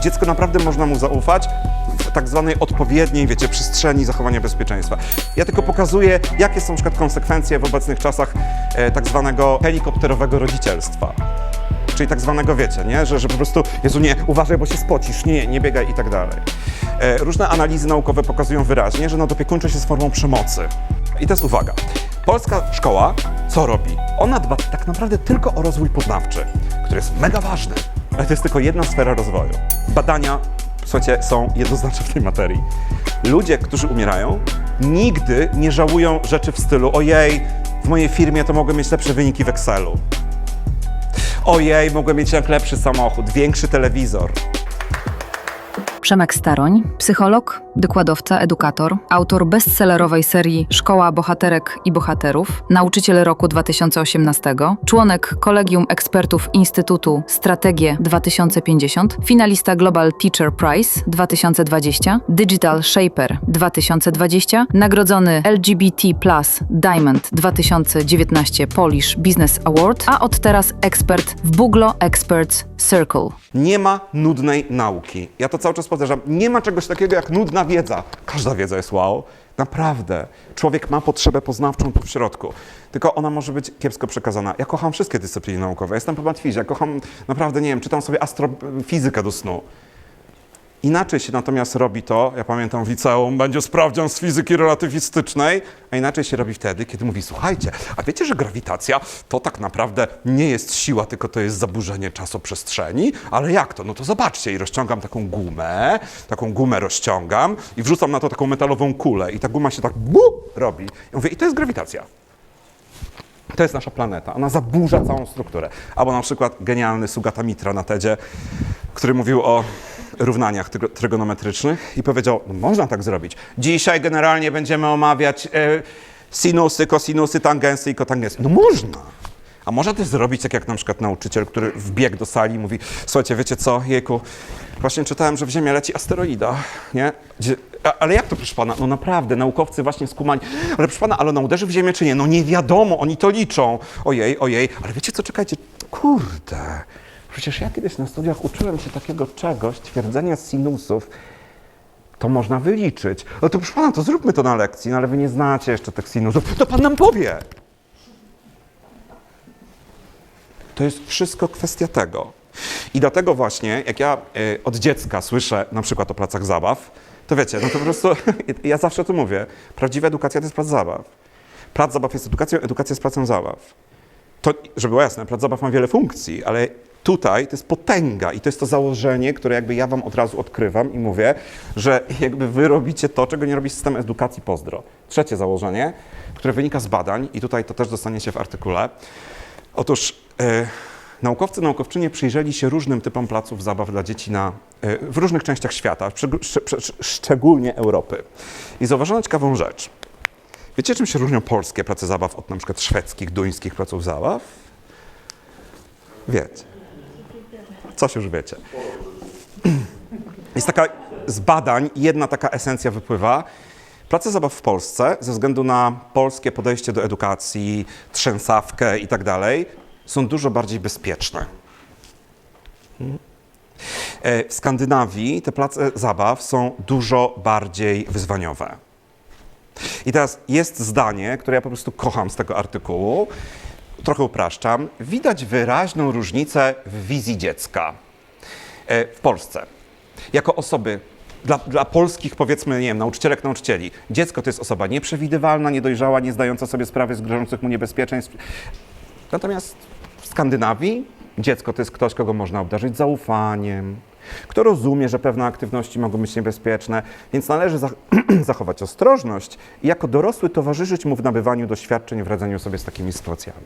dziecko naprawdę można mu zaufać w tak zwanej odpowiedniej, wiecie, przestrzeni zachowania bezpieczeństwa. Ja tylko pokazuję, jakie są na przykład konsekwencje w obecnych czasach tak zwanego helikopterowego rodzicielstwa. Czyli tak zwanego, wiecie, nie? Że po prostu, Jezu, nie, uważaj, bo się spocisz, nie biegaj i tak dalej. Różne analizy naukowe pokazują wyraźnie, że nadopiekuńczość jest formą przemocy. I teraz uwaga, polska szkoła co robi? Ona dba tak naprawdę tylko o rozwój poznawczy, który jest mega ważny, ale to jest tylko jedna sfera rozwoju. Badania, słuchajcie, są jednoznaczne w tej materii. Ludzie, którzy umierają, nigdy nie żałują rzeczy w stylu ojej, w mojej firmie to mogłem mieć lepsze wyniki w Excelu. Ojej, mogłem mieć jak lepszy samochód, większy telewizor. Przemek Staroń, psycholog, wykładowca, edukator, autor bestsellerowej serii Szkoła Bohaterek i Bohaterów, nauczyciel roku 2018, członek Kolegium Ekspertów Instytutu Strategie 2050, finalista Global Teacher Prize 2020, Digital Shaper 2020, nagrodzony LGBT+ Diamond 2019 Polish Business Award, a od teraz ekspert w Buglo Experts Circle. Nie ma nudnej nauki. Ja to cały czas powtarzam. Nie ma czegoś takiego jak nudna wiedza. Każda wiedza jest wow. Naprawdę. Człowiek ma potrzebę poznawczą tu w środku. Tylko ona może być kiepsko przekazana. Ja kocham wszystkie dyscypliny naukowe. Jestem po matwizie. Ja kocham, naprawdę, nie wiem, czytam sobie astrofizykę do snu. Inaczej się natomiast robi to, ja pamiętam w liceum, będzie sprawdzian z fizyki relatywistycznej, a inaczej się robi wtedy, kiedy mówi, słuchajcie, a wiecie, że grawitacja to tak naprawdę nie jest siła, tylko to jest zaburzenie czasoprzestrzeni? Ale jak to? No to zobaczcie i rozciągam taką gumę rozciągam i wrzucam na to taką metalową kulę i ta guma się tak robi. Ja mówię, i to jest grawitacja. To jest nasza planeta, ona zaburza całą strukturę. Albo na przykład genialny Sugata Mitra na TEDzie, który mówił o równaniach trygonometrycznych i powiedział, no można tak zrobić. Dzisiaj generalnie będziemy omawiać sinusy, kosinusy, tangensy i kotangensy. No można. A można też zrobić tak jak na przykład nauczyciel, który wbiegł do sali i mówi, słuchajcie, wiecie co, jejku, właśnie czytałem, że w Ziemię leci asteroida, nie? Ale jak to, proszę pana? No naprawdę, naukowcy właśnie skumali, ale proszę pana, ale ona uderzy w Ziemię czy nie? No nie wiadomo, oni to liczą. Ojej, ale wiecie co, czekajcie, kurde. Przecież ja kiedyś na studiach uczyłem się takiego czegoś, twierdzenia sinusów, to można wyliczyć. No to proszę pana, to zróbmy to na lekcji, no ale wy nie znacie jeszcze tych sinusów, to pan nam powie. To jest wszystko kwestia tego. I dlatego właśnie, jak ja od dziecka słyszę na przykład o placach zabaw, to wiecie, no to po prostu, ja zawsze to mówię, prawdziwa edukacja to jest plac zabaw. Plac zabaw jest edukacją, edukacja jest placem zabaw. To, żeby było jasne, plac zabaw ma wiele funkcji, ale tutaj to jest potęga i to jest to założenie, które jakby ja wam od razu odkrywam i mówię, że jakby wy robicie to, czego nie robi system edukacji pozdro. Trzecie założenie, które wynika z badań i tutaj to też dostaniecie w artykule. Otóż naukowcy, naukowczynie przyjrzeli się różnym typom placów zabaw dla dzieci w różnych częściach świata, szczególnie Europy. I zauważono ciekawą rzecz. Wiecie, czym się różnią polskie place zabaw od na przykład szwedzkich, duńskich placów zabaw? Wiecie. Coś już wiecie. Jest taka, z badań jedna taka esencja wypływa. Place zabaw w Polsce, ze względu na polskie podejście do edukacji, trzęsawkę i tak dalej, są dużo bardziej bezpieczne. W Skandynawii te place zabaw są dużo bardziej wyzwaniowe. I teraz jest zdanie, które ja po prostu kocham z tego artykułu, trochę upraszczam. Widać wyraźną różnicę w wizji dziecka w Polsce. Jako osoby, dla polskich, powiedzmy, nie wiem, nauczycielek, nauczycieli, dziecko to jest osoba nieprzewidywalna, niedojrzała, nie zdająca sobie sprawy z grożących mu niebezpieczeństw. Natomiast w Skandynawii dziecko to jest ktoś, kogo można obdarzyć zaufaniem, kto rozumie, że pewne aktywności mogą być niebezpieczne, więc należy zachować ostrożność i jako dorosły towarzyszyć mu w nabywaniu doświadczeń w radzeniu sobie z takimi sytuacjami.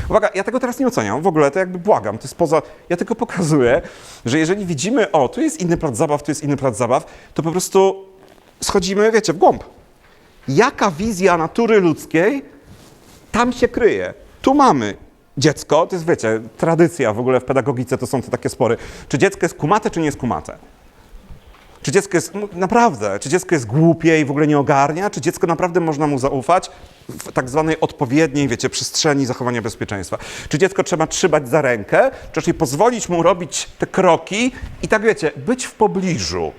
Uwaga, ja tego teraz nie oceniam, w ogóle to jakby błagam, to jest ja tylko pokazuję, że jeżeli widzimy, tu jest inny plac zabaw, tu jest inny plac zabaw, to po prostu schodzimy, wiecie, w głąb. Jaka wizja natury ludzkiej tam się kryje? Tu mamy dziecko, to jest, wiecie, tradycja w ogóle w pedagogice, to są te takie spory. Czy dziecko jest kumate, czy nie jest kumate? Czy dziecko jest, naprawdę, czy dziecko jest głupie i w ogóle nie ogarnia? Czy dziecko naprawdę można mu zaufać w tak zwanej odpowiedniej, wiecie, przestrzeni zachowania bezpieczeństwa? Czy dziecko trzeba trzymać za rękę, czy raczej pozwolić mu robić te kroki i tak, wiecie, być w pobliżu,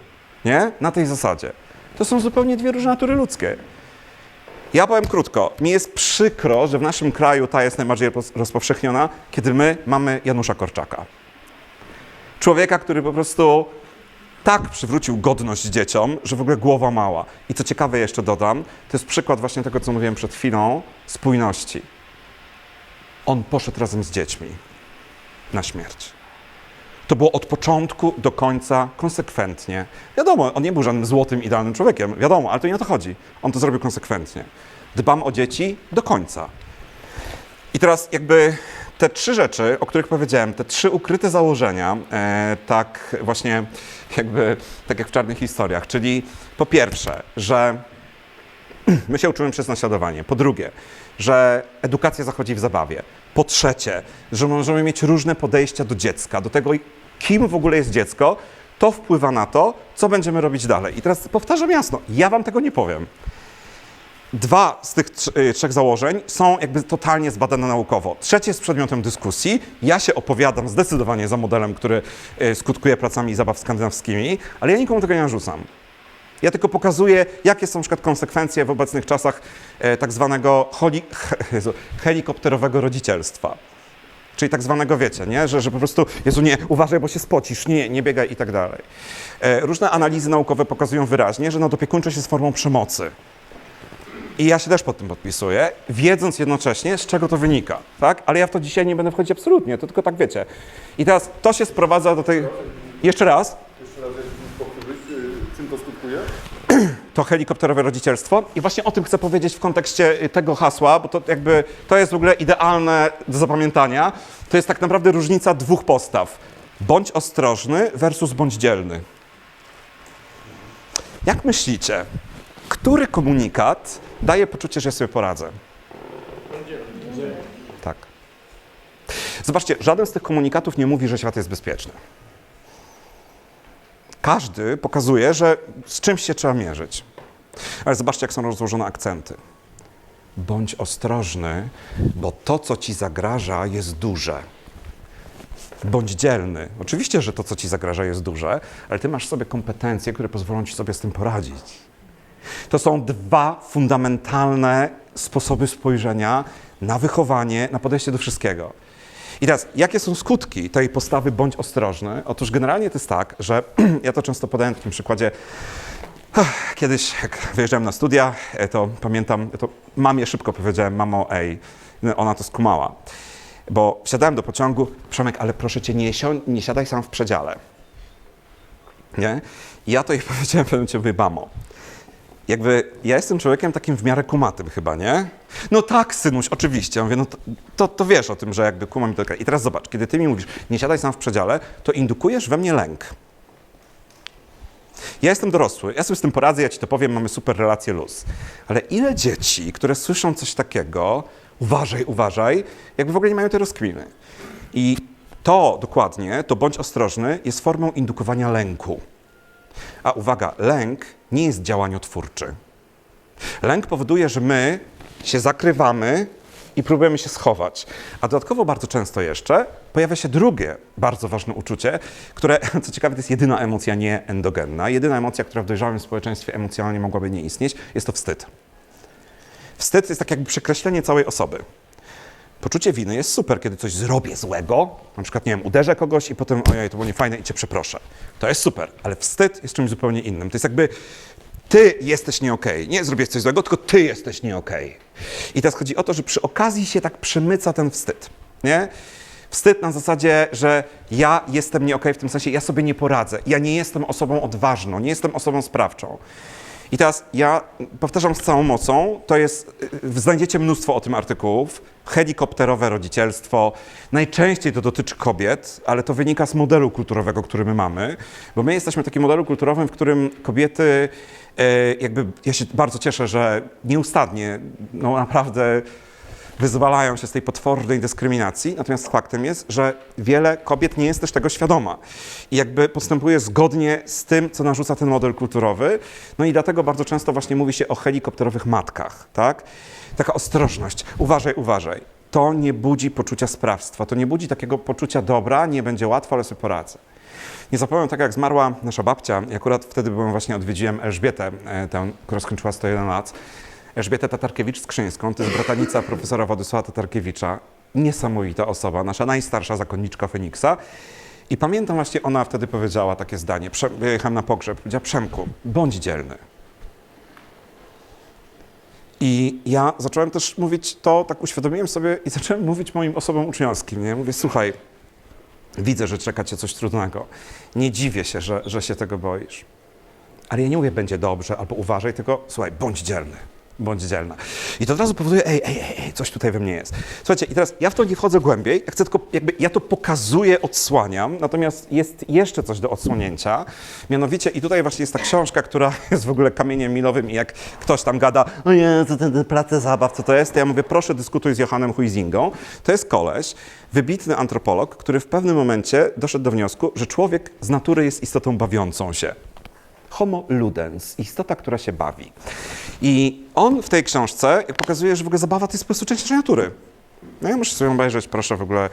nie? Na tej zasadzie. To są zupełnie dwie różne natury ludzkie. Ja powiem krótko, mi jest przykro, że w naszym kraju ta jest najbardziej rozpowszechniona, kiedy my mamy Janusza Korczaka. Człowieka, który po prostu tak przywrócił godność dzieciom, że w ogóle głowa mała. I co ciekawe jeszcze dodam, to jest przykład właśnie tego, co mówiłem przed chwilą, spójności. On poszedł razem z dziećmi na śmierć. To było od początku do końca konsekwentnie. Wiadomo, on nie był żadnym złotym, idealnym człowiekiem, wiadomo, ale to nie o to chodzi. On to zrobił konsekwentnie. Dbam o dzieci do końca. I teraz jakby te trzy rzeczy, o których powiedziałem, te trzy ukryte założenia, tak właśnie jakby, tak jak w czarnych historiach, czyli po pierwsze, że my się uczymy przez naśladowanie. Po drugie, że edukacja zachodzi w zabawie. Po trzecie, że możemy mieć różne podejścia do dziecka, do tego, kim w ogóle jest dziecko, to wpływa na to, co będziemy robić dalej. I teraz powtarzam jasno, ja wam tego nie powiem. Dwa z tych trzech założeń są jakby totalnie zbadane naukowo. Trzecie jest przedmiotem dyskusji. Ja się opowiadam zdecydowanie za modelem, który skutkuje pracami zabaw skandynawskimi, ale ja nikomu tego nie narzucam. Ja tylko pokazuję, jakie są na przykład konsekwencje w obecnych czasach tak zwanego helikopterowego rodzicielstwa. Czyli tak zwanego, wiecie, nie? Że po prostu, Jezu, nie, uważaj, bo się spocisz, nie biegaj i tak dalej. Różne analizy naukowe pokazują wyraźnie, że nadopiekuńczość jest formą przemocy. I ja się też pod tym podpisuję, wiedząc jednocześnie, z czego to wynika, tak? Ale ja w to dzisiaj nie będę wchodzić absolutnie, to tylko tak wiecie. I teraz to się sprowadza do tej... Jeszcze raz, czym to skutkuje? to helikopterowe rodzicielstwo. I właśnie o tym chcę powiedzieć w kontekście tego hasła, bo to jakby, to jest w ogóle idealne do zapamiętania. To jest tak naprawdę różnica dwóch postaw. Bądź ostrożny versus bądź dzielny. Jak myślicie, który komunikat daje poczucie, że ja sobie poradzę? Tak. Zobaczcie, żaden z tych komunikatów nie mówi, że świat jest bezpieczny. Każdy pokazuje, że z czymś się trzeba mierzyć. Ale zobaczcie, jak są rozłożone akcenty. Bądź ostrożny, bo to, co ci zagraża, jest duże. Bądź dzielny. Oczywiście, że to, co ci zagraża, jest duże, ale ty masz w sobie kompetencje, które pozwolą ci sobie z tym poradzić. To są dwa fundamentalne sposoby spojrzenia na wychowanie, na podejście do wszystkiego. I teraz, jakie są skutki tej postawy bądź ostrożny? Otóż generalnie to jest tak, że ja to często podaję na takim przykładzie. Kiedyś, jak wyjeżdżałem na studia, to pamiętam, to mamie szybko powiedziałem, mamo, ej, ona to skumała. Bo wsiadałem do pociągu, Przemek, ale proszę cię, nie siadaj sam w przedziale. Nie? I ja to jej powiedziałem w pewnym momencie, mówię, mamo, jakby ja jestem człowiekiem takim w miarę kumatym chyba, nie? No tak, synuś, oczywiście. Ja mówię, no to wiesz o tym, że jakby kumam i tak. I teraz zobacz, kiedy ty mi mówisz, nie siadaj sam w przedziale, to indukujesz we mnie lęk. Ja jestem dorosły, ja sobie z tym poradzę, ja ci to powiem, mamy super relację luz. Ale ile dzieci, które słyszą coś takiego, uważaj, jakby w ogóle nie mają tej rozkminy. I to dokładnie, to bądź ostrożny, jest formą indukowania lęku. A uwaga, lęk nie jest działaniotwórczy. Lęk powoduje, że my się zakrywamy i próbujemy się schować. A dodatkowo bardzo często jeszcze pojawia się drugie bardzo ważne uczucie, które, co ciekawe, to jest jedyna emocja nie endogenna. Jedyna emocja, która w dojrzałym społeczeństwie emocjonalnie mogłaby nie istnieć, jest to wstyd. Wstyd jest tak jakby przekreślenie całej osoby. Poczucie winy jest super, kiedy coś zrobię złego, na przykład, nie wiem, uderzę kogoś i potem, ojej, to było niefajne i cię przeproszę. To jest super, ale wstyd jest czymś zupełnie innym. To jest jakby, ty jesteś nie okej. Nie zrobiłeś coś złego, tylko ty jesteś nie okej. I teraz chodzi o to, że przy okazji się tak przemyca ten wstyd, nie? Wstyd na zasadzie, że ja jestem nie okej, w tym sensie ja sobie nie poradzę. Ja nie jestem osobą odważną, nie jestem osobą sprawczą. I teraz ja powtarzam z całą mocą, to jest, znajdziecie mnóstwo o tym artykułów, helikopterowe rodzicielstwo, najczęściej to dotyczy kobiet, ale to wynika z modelu kulturowego, który my mamy, bo my jesteśmy w takim modelu kulturowym, w którym kobiety, jakby, ja się bardzo cieszę, że nieustannie, no naprawdę wyzwalają się z tej potwornej dyskryminacji, natomiast faktem jest, że wiele kobiet nie jest też tego świadoma i jakby postępuje zgodnie z tym, co narzuca ten model kulturowy, no i dlatego bardzo często właśnie mówi się o helikopterowych matkach, tak? Taka ostrożność, uważaj, uważaj. To nie budzi poczucia sprawstwa, to nie budzi takiego poczucia dobra, nie będzie łatwo, ale sobie poradzę. Nie zapomnę, tak jak zmarła nasza babcia, i akurat wtedy właśnie odwiedziłem Elżbietę, tę, która skończyła 101 lat, Elżbietę Tatarkiewicz-Skrzyńską, to jest bratanica profesora Władysława Tatarkiewicza, niesamowita osoba, nasza najstarsza zakonniczka Feniksa. I pamiętam właśnie, ona wtedy powiedziała takie zdanie, ja jechałem na pogrzeb, powiedziała: Przemku, bądź dzielny. I ja zacząłem też mówić to, tak uświadomiłem sobie i zacząłem mówić moim osobom uczniowskim, nie? Mówię: słuchaj, widzę, że czeka cię coś trudnego. Nie dziwię się, że się tego boisz. Ale ja nie mówię, będzie dobrze, albo uważaj, tylko słuchaj, bądź dzielny, bądź dzielna. I to od razu powoduje, ej, coś tutaj we mnie jest. Słuchajcie, i teraz ja w to nie wchodzę głębiej, ja chcę tylko ja to pokazuję, odsłaniam, natomiast jest jeszcze coś do odsłonięcia. Mianowicie, i tutaj właśnie jest ta książka, która jest w ogóle kamieniem milowym i jak ktoś tam gada, o nie, to ten place zabaw, co to jest, to ja mówię: proszę, dyskutuj z Johannem Huizingą. To jest koleś, wybitny antropolog, który w pewnym momencie doszedł do wniosku, że człowiek z natury jest istotą bawiącą się. Homo ludens, istota, która się bawi. I on w tej książce pokazuje, że w ogóle zabawa to jest po prostu część naszej natury. No ja muszę sobie obejrzeć, proszę, w ogóle.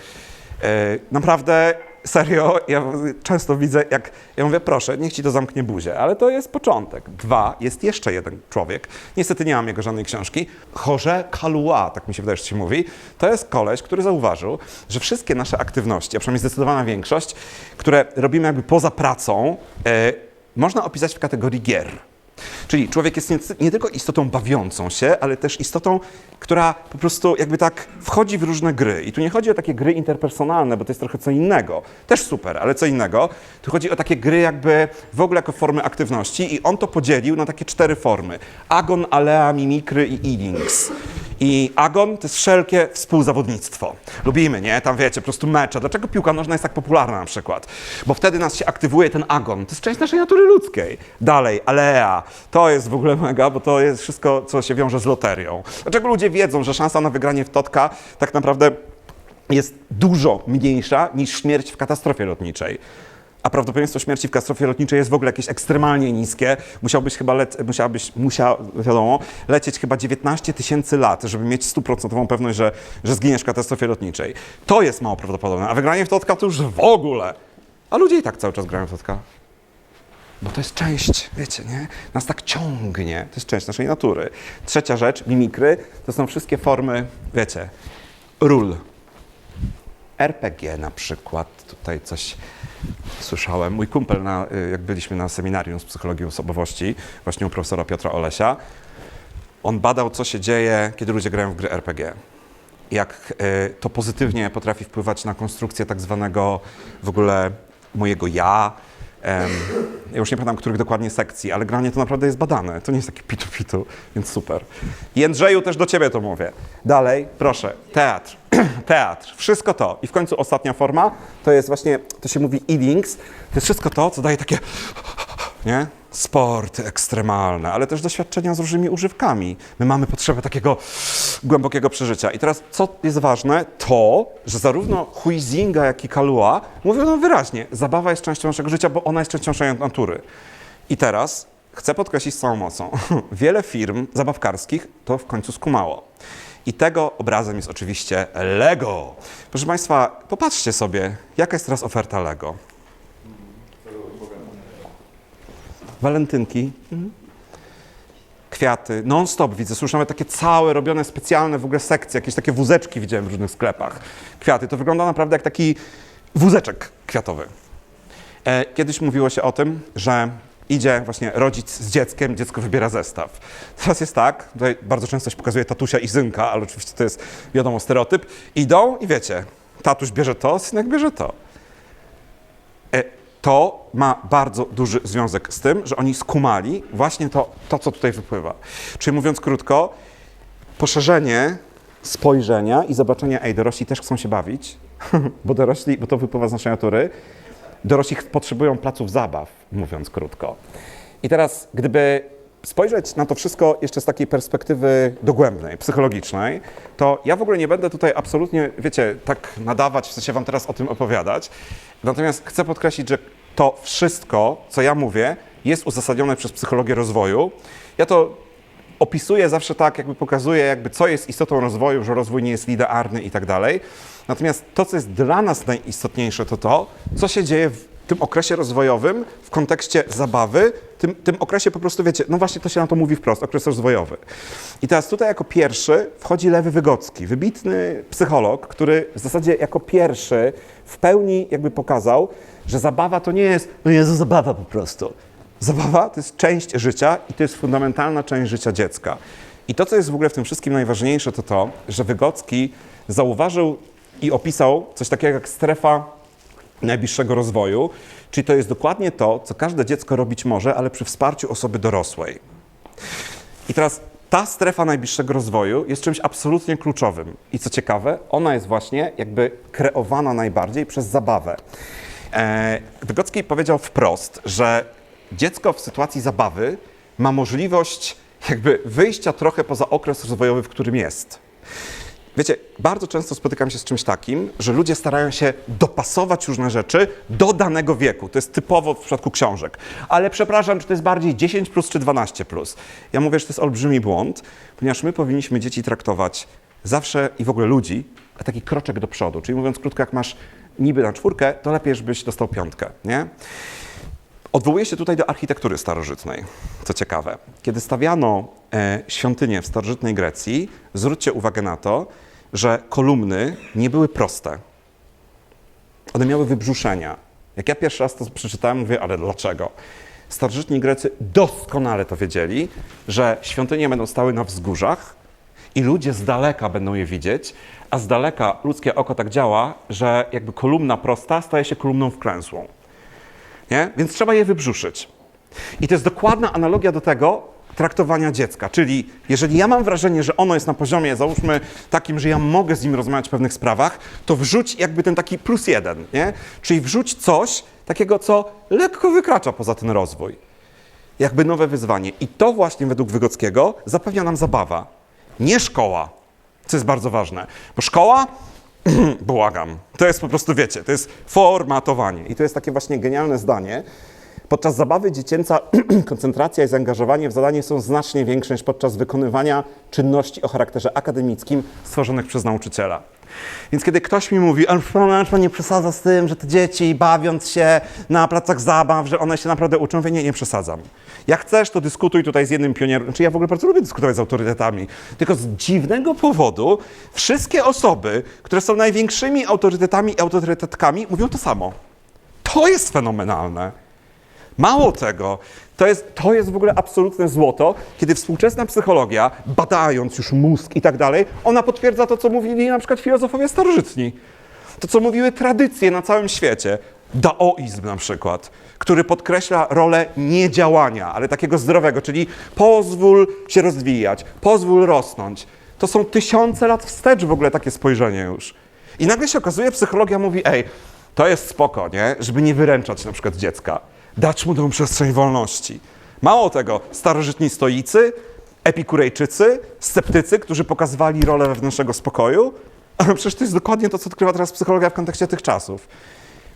Naprawdę, serio, ja często widzę, jak ja mówię: proszę, niech ci to zamknie buzię, ale to jest początek. 2, jest jeszcze jeden człowiek, niestety nie mam jego żadnej książki, Jorge Kalua, tak mi się wydaje, że się mówi. To jest koleś, który zauważył, że wszystkie nasze aktywności, a przynajmniej zdecydowana większość, które robimy jakby poza pracą, można opisać w kategorii gier. Czyli człowiek jest nie tylko istotą bawiącą się, ale też istotą, która po prostu jakby tak wchodzi w różne gry. I tu nie chodzi o takie gry interpersonalne, bo to jest trochę co innego. Też super, ale co innego. Tu chodzi o takie gry jakby w ogóle jako formy aktywności i on to podzielił na takie 4 formy. Agon, alea, mimikry i ealings. I agon to jest wszelkie współzawodnictwo. Lubimy, nie? Tam wiecie, po prostu mecze. Dlaczego piłka nożna jest tak popularna na przykład? Bo wtedy nas się aktywuje ten agon. To jest część naszej natury ludzkiej. Dalej, alea. To jest w ogóle mega, bo to jest wszystko, co się wiąże z loterią. Dlaczego ludzie wiedzą, że szansa na wygranie w totka tak naprawdę jest dużo mniejsza niż śmierć w katastrofie lotniczej? A prawdopodobieństwo śmierci w katastrofie lotniczej jest w ogóle jakieś ekstremalnie niskie. Musiał, wiadomo, lecieć chyba 19 000 lat, żeby mieć 100% pewność, że zginiesz w katastrofie lotniczej. To jest mało prawdopodobne, a wygranie w totka to już w ogóle. A ludzie i tak cały czas grają w totka. Bo to jest część, wiecie, nie? Nas tak ciągnie. To jest część naszej natury. 3. rzecz, mimikry, to są wszystkie formy, wiecie, ról. RPG na przykład, tutaj coś słyszałem. Mój kumpel, jak byliśmy na seminarium z psychologii osobowości, właśnie u profesora Piotra Olesia, on badał, co się dzieje, kiedy ludzie grają w gry RPG. Jak to pozytywnie potrafi wpływać na konstrukcję tak zwanego w ogóle mojego ja. Ja już nie pamiętam, których dokładnie sekcji, ale granie to naprawdę jest badane. To nie jest takie pitu-pitu, więc super. Jędrzeju, też do ciebie to mówię. Dalej, proszę, teatr. Teatr, wszystko to. I w końcu ostatnia forma, to jest właśnie, to się mówi ealings, to jest wszystko to, co daje takie, nie? Sporty ekstremalne, ale też doświadczenia z różnymi używkami. My mamy potrzebę takiego głębokiego przeżycia. I teraz, co jest ważne, to, że zarówno Huizinga, jak i Kalua mówią nam wyraźnie, zabawa jest częścią naszego życia, bo ona jest częścią naszej natury. I teraz chcę podkreślić z całą mocą, wiele firm zabawkarskich to w końcu skumało. I tego obrazem jest oczywiście Lego. Proszę Państwa, popatrzcie sobie, jaka jest teraz oferta Lego. Walentynki, kwiaty, non-stop widzę, słyszę nawet takie całe robione specjalne w ogóle sekcje, jakieś takie wózeczki widziałem w różnych sklepach. Kwiaty, to wygląda naprawdę jak taki wózeczek kwiatowy. Kiedyś mówiło się o tym, że idzie właśnie rodzic z dzieckiem, dziecko wybiera zestaw. Teraz jest tak, tutaj bardzo często się pokazuje tatusia i synka, ale oczywiście to jest, wiadomo, stereotyp. Idą i wiecie, tatuś bierze to, synek bierze to. To ma bardzo duży związek z tym, że oni skumali właśnie to, co tutaj wypływa. Czyli mówiąc krótko, poszerzenie spojrzenia i zobaczenia, dorośli też chcą się bawić, bo to wypływa z naszej natury. Dorośli potrzebują placów zabaw, mówiąc krótko. I teraz, gdyby spojrzeć na to wszystko jeszcze z takiej perspektywy dogłębnej, psychologicznej, to ja w ogóle nie będę tutaj absolutnie, wiecie, tak nadawać, w sensie wam teraz o tym opowiadać. Natomiast chcę podkreślić, że to wszystko, co ja mówię, jest uzasadnione przez psychologię rozwoju. Ja to opisuję zawsze tak, jakby pokazuję, jakby co jest istotą rozwoju, że rozwój nie jest linearny i tak dalej. Natomiast to, co jest dla nas najistotniejsze, to to, co się dzieje w tym okresie rozwojowym w kontekście zabawy, tym okresie po prostu, wiecie, no właśnie to się na to mówi wprost, okres rozwojowy. I teraz tutaj jako pierwszy wchodzi Lewy Wygocki, wybitny psycholog, który w zasadzie jako pierwszy w pełni jakby pokazał, że zabawa to nie jest, no Jezu, zabawa po prostu. Zabawa to jest część życia i to jest fundamentalna część życia dziecka. I to, co jest w ogóle w tym wszystkim najważniejsze, to to, że Wygocki zauważył i opisał coś takiego jak strefa najbliższego rozwoju, czyli to jest dokładnie to, co każde dziecko robić może, ale przy wsparciu osoby dorosłej. I teraz ta strefa najbliższego rozwoju jest czymś absolutnie kluczowym. I co ciekawe, ona jest właśnie jakby kreowana najbardziej przez zabawę. Wygocki powiedział wprost, że dziecko w sytuacji zabawy ma możliwość jakby wyjścia trochę poza okres rozwojowy, w którym jest. Wiecie, bardzo często spotykam się z czymś takim, że ludzie starają się dopasować różne rzeczy do danego wieku. To jest typowo w przypadku książek. Ale przepraszam, czy to jest bardziej 10+ czy 12+. Ja mówię, że to jest olbrzymi błąd, ponieważ my powinniśmy dzieci traktować zawsze i w ogóle ludzi taki kroczek do przodu. Czyli mówiąc krótko, jak masz niby na 4, to lepiej, żebyś dostał 5, nie? Odwołuję się tutaj do architektury starożytnej, co ciekawe. Kiedy stawiano świątynie w starożytnej Grecji, zwróćcie uwagę na to, że kolumny nie były proste. One miały wybrzuszenia. Jak ja pierwszy raz to przeczytałem, mówię, ale dlaczego? Starożytni Grecy doskonale to wiedzieli, że świątynie będą stały na wzgórzach i ludzie z daleka będą je widzieć, a z daleka ludzkie oko tak działa, że jakby kolumna prosta staje się kolumną wklęsłą. Nie? Więc trzeba je wybrzuszyć. I to jest dokładna analogia do tego traktowania dziecka. Czyli jeżeli ja mam wrażenie, że ono jest na poziomie, załóżmy, takim, że ja mogę z nim rozmawiać w pewnych sprawach, to wrzuć jakby ten taki +1, nie? Czyli wrzuć coś takiego, co lekko wykracza poza ten rozwój. Jakby nowe wyzwanie. I to właśnie według Wygockiego zapewnia nam zabawa. Nie szkoła, co jest bardzo ważne. Bo szkoła, błagam, to jest po prostu, wiecie, to jest formatowanie. I to jest takie właśnie genialne zdanie. Podczas zabawy dziecięca koncentracja i zaangażowanie w zadanie są znacznie większe niż podczas wykonywania czynności o charakterze akademickim stworzonych przez nauczyciela. Więc kiedy ktoś mi mówi, ale pan nie przesadza z tym, że te dzieci bawiąc się na placach zabaw, że one się naprawdę uczą, mówię, nie przesadzam. Jak chcesz, to dyskutuj tutaj z jednym pionierem. Znaczy ja w ogóle bardzo lubię dyskutować z autorytetami, tylko z dziwnego powodu wszystkie osoby, które są największymi autorytetami i autorytetkami, mówią to samo. To jest fenomenalne. Mało tego, to jest w ogóle absolutne złoto, kiedy współczesna psychologia, badając już mózg i tak dalej, ona potwierdza to, co mówili na przykład filozofowie starożytni. To, co mówiły tradycje na całym świecie. Daoizm na przykład, który podkreśla rolę niedziałania, ale takiego zdrowego, czyli pozwól się rozwijać, pozwól rosnąć. To są tysiące lat wstecz w ogóle takie spojrzenie już. I nagle się okazuje, psychologia mówi, to jest spoko, nie? Żeby nie wyręczać na przykład dziecka. Dać mu tą przestrzeń wolności. Mało tego, starożytni stoicy, epikurejczycy, sceptycy, którzy pokazywali rolę wewnętrznego spokoju, ale przecież to jest dokładnie to, co odkrywa teraz psychologia w kontekście tych czasów.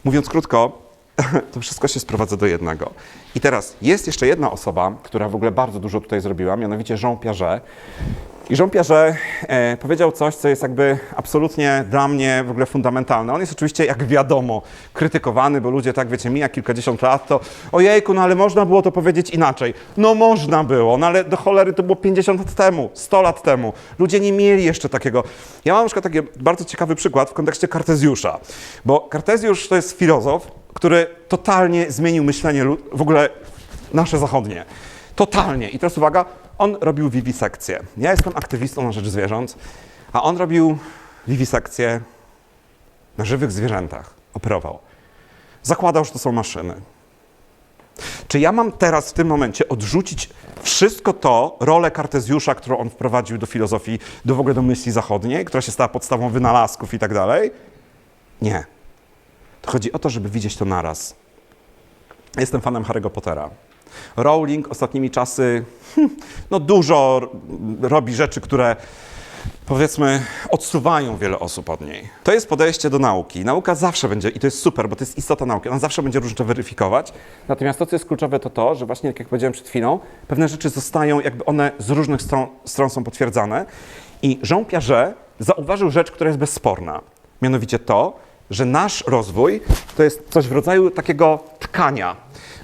Mówiąc krótko, to wszystko się sprowadza do jednego. I teraz jest jeszcze jedna osoba, która w ogóle bardzo dużo tutaj zrobiła, mianowicie Jean Piaget. I Jean Piaget powiedział coś, co jest jakby absolutnie dla mnie w ogóle fundamentalne. On jest oczywiście, jak wiadomo, krytykowany, bo ludzie, tak wiecie, mija kilkadziesiąt lat, to ojejku, no ale można było to powiedzieć inaczej. No można było, no ale do cholery to było 50 lat temu, 100 lat temu. Ludzie nie mieli jeszcze takiego. Ja mam na przykład taki bardzo ciekawy przykład w kontekście Kartezjusza, bo Kartezjusz to jest filozof, który totalnie zmienił myślenie w ogóle nasze zachodnie. Totalnie. I teraz uwaga, on robił wiwisekcję. Ja jestem aktywistą na rzecz zwierząt, a on robił wiwisekcję na żywych zwierzętach. Operował. Zakładał, że to są maszyny. Czy ja mam teraz w tym momencie odrzucić wszystko to, rolę Kartezjusza, którą on wprowadził do filozofii, w ogóle do myśli zachodniej, która się stała podstawą wynalazków i tak dalej? Nie. To chodzi o to, żeby widzieć to naraz. Jestem fanem Harry'ego Pottera. Rowling ostatnimi czasy no dużo robi rzeczy, które powiedzmy odsuwają wiele osób od niej. To jest podejście do nauki. Nauka zawsze będzie, i to jest super, bo to jest istota nauki, ona zawsze będzie różne weryfikować. Natomiast to, co jest kluczowe, to, że właśnie, tak jak powiedziałem przed chwilą, pewne rzeczy zostają, jakby one z różnych stron są potwierdzane. I Jean Piaget zauważył rzecz, która jest bezsporna. Mianowicie to, że nasz rozwój to jest coś w rodzaju takiego tkania.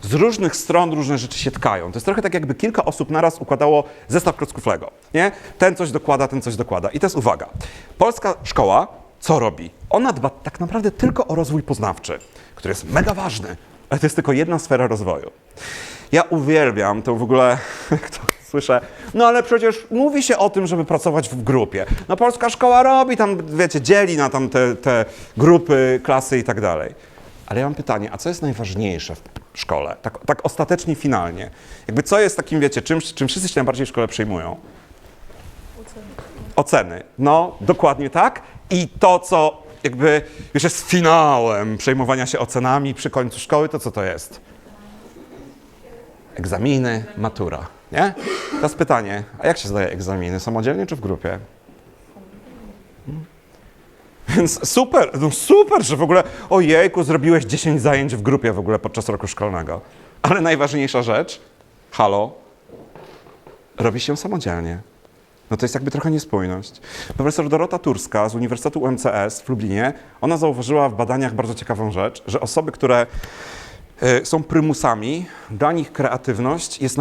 Z różnych stron różne rzeczy się tkają. To jest trochę tak, jakby kilka osób naraz układało zestaw klocków Lego. Nie? Ten coś dokłada, ten coś dokłada. I to jest uwaga. Polska szkoła co robi? Ona dba tak naprawdę tylko o rozwój poznawczy, który jest mega ważny, ale to jest tylko jedna sfera rozwoju. Ja uwielbiam to w ogóle, jak to słyszę, no ale przecież mówi się o tym, żeby pracować w grupie. No polska szkoła robi tam, wiecie, dzieli na tam te grupy, klasy i tak dalej. Ale ja mam pytanie, a co jest najważniejsze w szkole? Tak ostatecznie, finalnie. Jakby co jest takim, wiecie, czym wszyscy się najbardziej w szkole przejmują? Oceny. No, dokładnie tak. I to, co jakby już jest finałem przejmowania się ocenami przy końcu szkoły, to co to jest? Egzaminy, matura, nie? Teraz pytanie, a jak się zdaje egzaminy? Samodzielnie czy w grupie? Więc super, no super, że w ogóle, ojejku, zrobiłeś 10 zajęć w grupie w ogóle podczas roku szkolnego. Ale najważniejsza rzecz, halo, robi się samodzielnie. No to jest jakby trochę niespójność. Profesor Dorota Turska z Uniwersytetu UMCS w Lublinie, ona zauważyła w badaniach bardzo ciekawą rzecz, że osoby, które są prymusami, dla nich kreatywność jest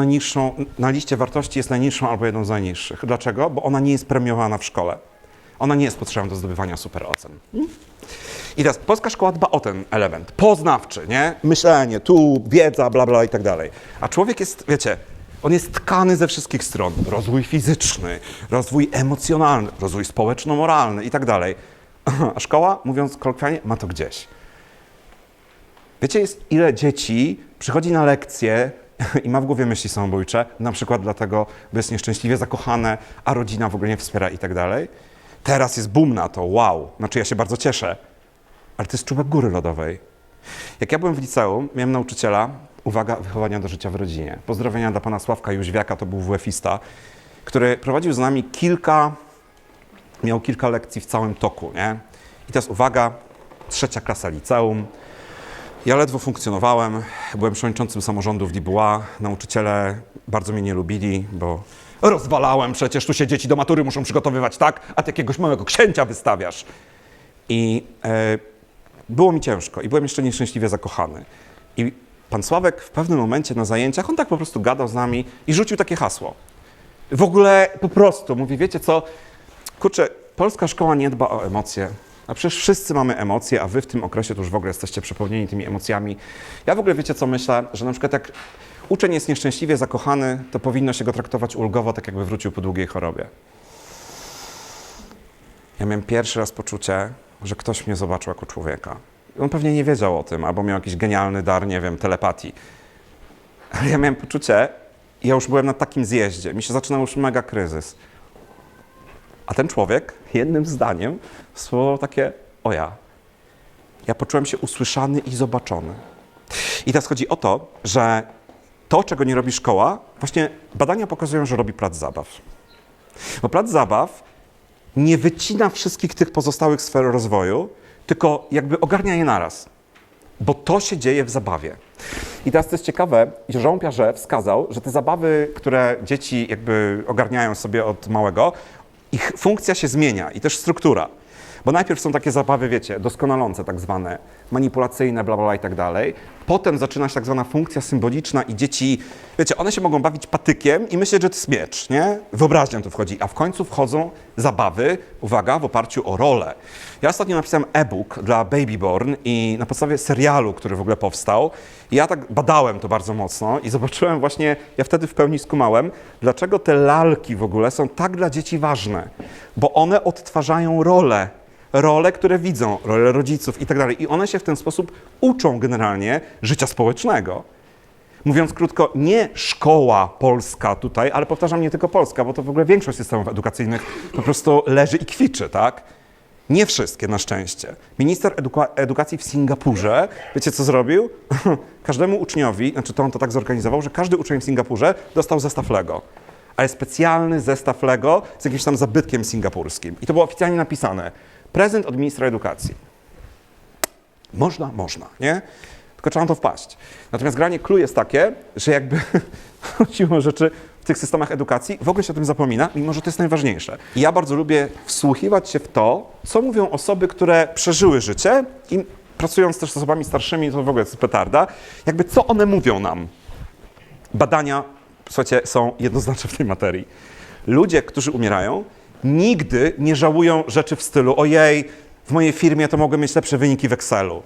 na liście wartości jest najniższą albo jedną z najniższych. Dlaczego? Bo ona nie jest premiowana w szkole. Ona nie jest potrzebna do zdobywania super ocen. I teraz polska szkoła dba o ten element poznawczy, nie? Myślenie, tu wiedza, bla, bla i tak dalej. A człowiek jest, wiecie, on jest tkany ze wszystkich stron. Rozwój fizyczny, rozwój emocjonalny, rozwój społeczno-moralny i tak dalej. A szkoła, mówiąc kolokwialnie, ma to gdzieś. Wiecie, ile dzieci przychodzi na lekcje i ma w głowie myśli samobójcze, na przykład dlatego, bo jest nieszczęśliwie zakochane, a rodzina w ogóle nie wspiera i tak dalej. Teraz jest boom na to, wow, znaczy ja się bardzo cieszę, ale to jest czubek góry lodowej. Jak ja byłem w liceum, miałem nauczyciela, uwaga, wychowania do życia w rodzinie. Pozdrowienia dla pana Sławka Jóźwiaka, to był WF-ista, który prowadził z nami miał kilka lekcji w całym toku, nie? I teraz uwaga, 3. klasa liceum. Ja ledwo funkcjonowałem, byłem przewodniczącym samorządu w Libuła, nauczyciele bardzo mnie nie lubili, bo rozwalałem przecież, tu się dzieci do matury muszą przygotowywać, tak? A ty jakiegoś małego księcia wystawiasz. I było mi ciężko i byłem jeszcze nieszczęśliwie zakochany. I pan Sławek w pewnym momencie na zajęciach, on tak po prostu gadał z nami i rzucił takie hasło. W ogóle po prostu, mówi, wiecie co, kurczę, polska szkoła nie dba o emocje. A przecież wszyscy mamy emocje, a wy w tym okresie to już w ogóle jesteście przepełnieni tymi emocjami. Ja w ogóle, wiecie co myślę, że na przykład jak uczeń jest nieszczęśliwie zakochany, to powinno się go traktować ulgowo, tak jakby wrócił po długiej chorobie. Ja miałem pierwszy raz poczucie, że ktoś mnie zobaczył jako człowieka. On pewnie nie wiedział o tym, albo miał jakiś genialny dar, nie wiem, telepatii. Ale ja miałem poczucie, ja już byłem na takim zjeździe, mi się zaczynał już mega kryzys. A ten człowiek jednym zdaniem słowo takie, o ja poczułem się usłyszany i zobaczony. I teraz chodzi o to, że to, czego nie robi szkoła, właśnie badania pokazują, że robi plac zabaw. Bo plac zabaw nie wycina wszystkich tych pozostałych sfer rozwoju, tylko jakby ogarnia je naraz. Bo to się dzieje w zabawie. I teraz to jest ciekawe, że Jean Piaget wskazał, że te zabawy, które dzieci jakby ogarniają sobie od małego, ich funkcja się zmienia i też struktura. Bo najpierw są takie zabawy, wiecie, doskonalące tak zwane, manipulacyjne, bla, bla, i tak dalej. Potem zaczyna się tak zwana funkcja symboliczna i dzieci, wiecie, one się mogą bawić patykiem i myśleć, że to jest miecz, nie? Wyobraźnią tu wchodzi. A w końcu wchodzą zabawy, uwaga, w oparciu o rolę. Ja ostatnio napisałem e-book dla Babyborn i na podstawie serialu, który w ogóle powstał, ja tak badałem to bardzo mocno i zobaczyłem właśnie, ja wtedy w pełni skumałem, dlaczego te lalki w ogóle są tak dla dzieci ważne. Bo one odtwarzają role, które widzą, role rodziców i tak dalej. I one się w ten sposób uczą generalnie życia społecznego. Mówiąc krótko, nie szkoła polska tutaj, ale powtarzam, nie tylko polska, bo to w ogóle większość systemów edukacyjnych po prostu leży i kwiczy, tak? Nie wszystkie, na szczęście. Minister edukacji w Singapurze, wiecie co zrobił? Każdemu uczniowi, znaczy to on to tak zorganizował, że każdy uczeń w Singapurze dostał zestaw Lego. Ale specjalny zestaw Lego z jakimś tam zabytkiem singapurskim. I to było oficjalnie napisane. Prezent od ministra edukacji. Można, nie? Tylko trzeba na to wpaść. Natomiast granie clue jest takie, że jakby chodziło o rzeczy w tych systemach edukacji, w ogóle się o tym zapomina, mimo że to jest najważniejsze. I ja bardzo lubię wsłuchiwać się w to, co mówią osoby, które przeżyły życie i pracując też z osobami starszymi, to w ogóle jest petarda, jakby co one mówią nam. Badania, słuchajcie, są jednoznaczne w tej materii. Ludzie, którzy umierają, nigdy nie żałują rzeczy w stylu ojej, w mojej firmie to mogłem mieć lepsze wyniki w Excelu.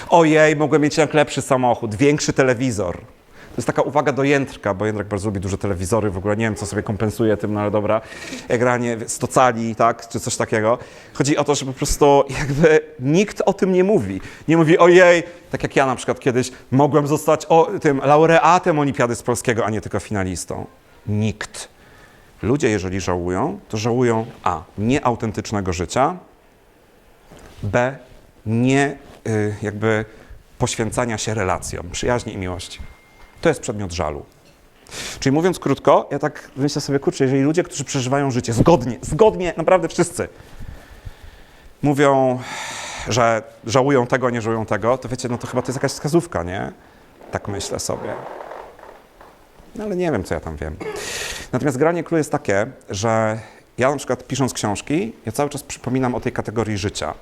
Ojej, mogłem mieć jak lepszy samochód, większy telewizor. To jest taka uwaga do Jędrka, bo Jędrek bardzo lubi duże telewizory, w ogóle nie wiem, co sobie kompensuje tym, no ale dobra, granie 100 cali, tak, czy coś takiego. Chodzi o to, że po prostu jakby nikt o tym nie mówi. Nie mówi, ojej, tak jak ja na przykład kiedyś mogłem zostać tym laureatem olimpiady z polskiego, a nie tylko finalistą. Nikt. Ludzie, jeżeli żałują, to żałują a. nieautentycznego życia, b. nie jakby poświęcania się relacjom, przyjaźni i miłości. To jest przedmiot żalu. Czyli mówiąc krótko, ja tak myślę sobie, kurczę, jeżeli ludzie, którzy przeżywają życie zgodnie, naprawdę wszyscy, mówią, że żałują tego, a nie żałują tego, to wiecie, no to chyba to jest jakaś wskazówka, nie? Tak myślę sobie. No ale nie wiem, co ja tam wiem. Natomiast granie clue jest takie, że ja na przykład pisząc książki, ja cały czas przypominam o tej kategorii życia.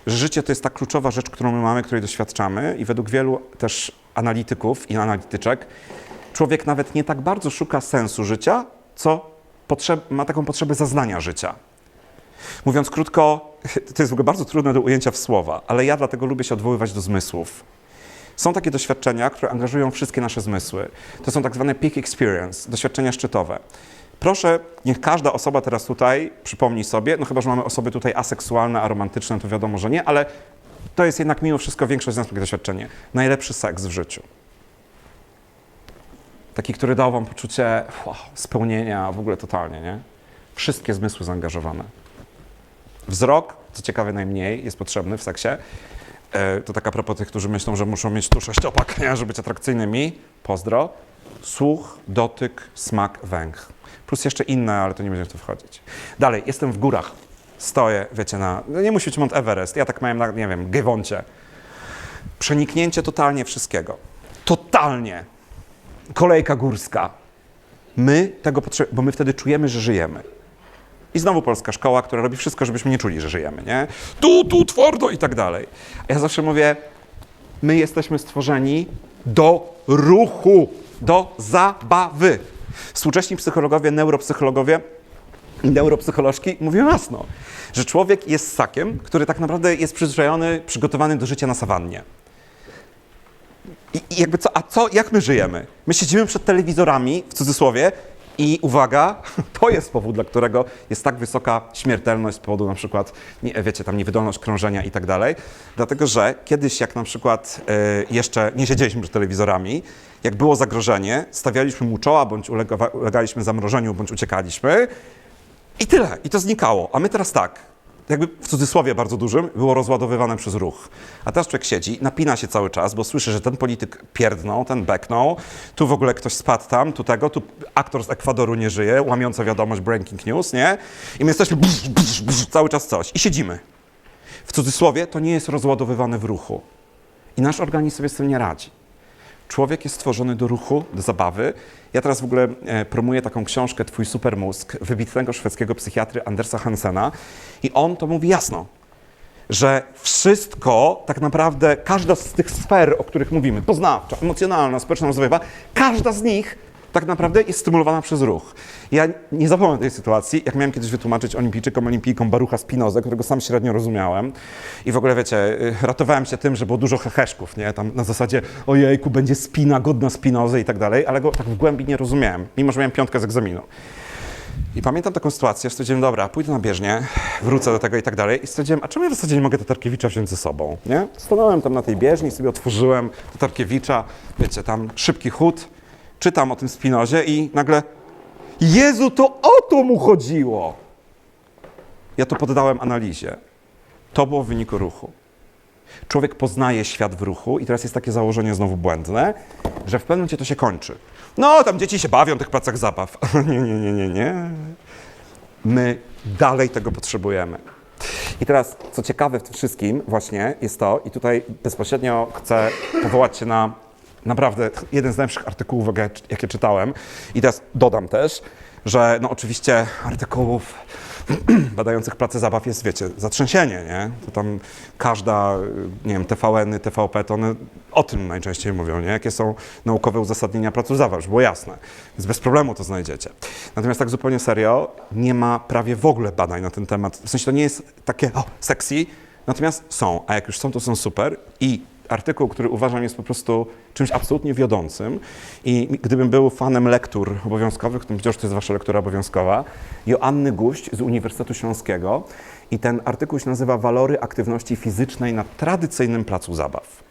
Że życie to jest ta kluczowa rzecz, którą my mamy, której doświadczamy i według wielu też analityków i analityczek człowiek nawet nie tak bardzo szuka sensu życia, co ma taką potrzebę zaznania życia. Mówiąc krótko, to jest w ogóle bardzo trudne do ujęcia w słowa, ale ja dlatego lubię się odwoływać do zmysłów. Są takie doświadczenia, które angażują wszystkie nasze zmysły. To są tak zwane peak experience, doświadczenia szczytowe. Proszę, niech każda osoba teraz tutaj przypomni sobie, no chyba, że mamy osoby tutaj aseksualne, aromantyczne, to wiadomo, że nie, ale to jest jednak mimo wszystko większość z nas takie doświadczenie. Najlepszy seks w życiu. Taki, który dał wam poczucie spełnienia w ogóle totalnie, nie? Wszystkie zmysły zaangażowane. Wzrok, co ciekawe najmniej, jest potrzebny w seksie. To tak a propos tych, którzy myślą, że muszą mieć tu sześciopak, nie? Żeby być atrakcyjnymi. Pozdro. Słuch, dotyk, smak, węch. Plus jeszcze inne, ale to nie będzie w to wchodzić. Dalej, jestem w górach. Stoję, wiecie, no nie musi być Mount Everest. Ja tak miałem na, nie wiem, Giewoncie. Przeniknięcie totalnie wszystkiego. Totalnie. Kolejka górska. My tego potrzebujemy, bo my wtedy czujemy, że żyjemy. I znowu polska szkoła, która robi wszystko, żebyśmy nie czuli, że żyjemy, nie? Tu, twardo i tak dalej. A ja zawsze mówię, my jesteśmy stworzeni do ruchu, do zabawy. Współcześni psychologowie, neuropsycholożki mówią jasno, że człowiek jest ssakiem, który tak naprawdę jest przyzwyczajony, przygotowany do życia na sawannie. I jakby jak my żyjemy? My siedzimy przed telewizorami, w cudzysłowie, i uwaga, to jest powód, dla którego jest tak wysoka śmiertelność z powodu na przykład, wiecie, tam niewydolność krążenia i tak dalej. Dlatego, że kiedyś jak na przykład jeszcze nie siedzieliśmy przed telewizorami, jak było zagrożenie, stawialiśmy mu czoła, bądź ulegaliśmy zamrożeniu, bądź uciekaliśmy i tyle. I to znikało. A my teraz tak, jakby w cudzysłowie bardzo dużym, było rozładowywane przez ruch. A teraz człowiek siedzi, napina się cały czas, bo słyszy, że ten polityk pierdnął, ten beknął, tu w ogóle ktoś spadł tam, tu aktor z Ekwadoru nie żyje, łamiąca wiadomość, breaking news, nie? I my jesteśmy cały czas coś i siedzimy. W cudzysłowie to nie jest rozładowywane w ruchu. I nasz organizm sobie z tym nie radzi. Człowiek jest stworzony do ruchu, do zabawy. Ja teraz w ogóle promuję taką książkę Twój supermózg wybitnego szwedzkiego psychiatry Andersa Hansena i on to mówi jasno, że wszystko, tak naprawdę każda z tych sfer, o których mówimy, poznawcza, emocjonalna, społeczno-rozwojowa, każda z nich tak naprawdę jest stymulowana przez ruch. Ja nie zapomnę tej sytuacji, jak miałem kiedyś wytłumaczyć olimpijkom Barucha Spinozę, którego sam średnio rozumiałem. I w ogóle, wiecie, ratowałem się tym, że było dużo heheszków, nie? Tam na zasadzie, ojejku, będzie spina, godna Spinozy i tak dalej, ale go tak w głębi nie rozumiałem, mimo że miałem 5 z egzaminu. I pamiętam taką sytuację, stwierdziłem, dobra, pójdę na bieżnię, wrócę do tego i tak dalej. I stwierdziłem, a czemu ja w zasadzie nie mogę Tatarkiewicza wziąć ze sobą, nie? Stanąłem tam na tej bieżni, sobie otworzyłem Tatarkiewicza, wiecie, tam szybki chód, czytam o tym Spinozie i nagle, Jezu, to o to mu chodziło! ja to poddałem analizie. To było w wyniku ruchu. Człowiek poznaje świat w ruchu i teraz jest takie założenie znowu błędne, że w pewnym momencie to się kończy. No, tam dzieci się bawią w tych placach zabaw. Nie. My dalej tego potrzebujemy. I teraz, co ciekawe w tym wszystkim właśnie jest to, i tutaj bezpośrednio chcę powołać się na naprawdę jeden z najlepszych artykułów, jakie czytałem. I teraz dodam też, że no oczywiście artykułów badających pracę zabaw jest, wiecie, zatrzęsienie, nie? To tam każda, nie wiem, TVN-y, TVP, to one o tym najczęściej mówią, nie? Jakie są naukowe uzasadnienia pracy zabaw, żeby było jasne. Więc bez problemu to znajdziecie. Natomiast tak zupełnie serio, nie ma prawie w ogóle badań na ten temat. W sensie to nie jest takie, sexy, natomiast są, a jak już są, to są super. I artykuł, który uważam jest po prostu czymś absolutnie wiodącym i gdybym był fanem lektur obowiązkowych, to bym powiedział, że to jest wasza lektura obowiązkowa, Joanny Guść z Uniwersytetu Śląskiego i ten artykuł się nazywa Walory aktywności fizycznej na tradycyjnym placu zabaw.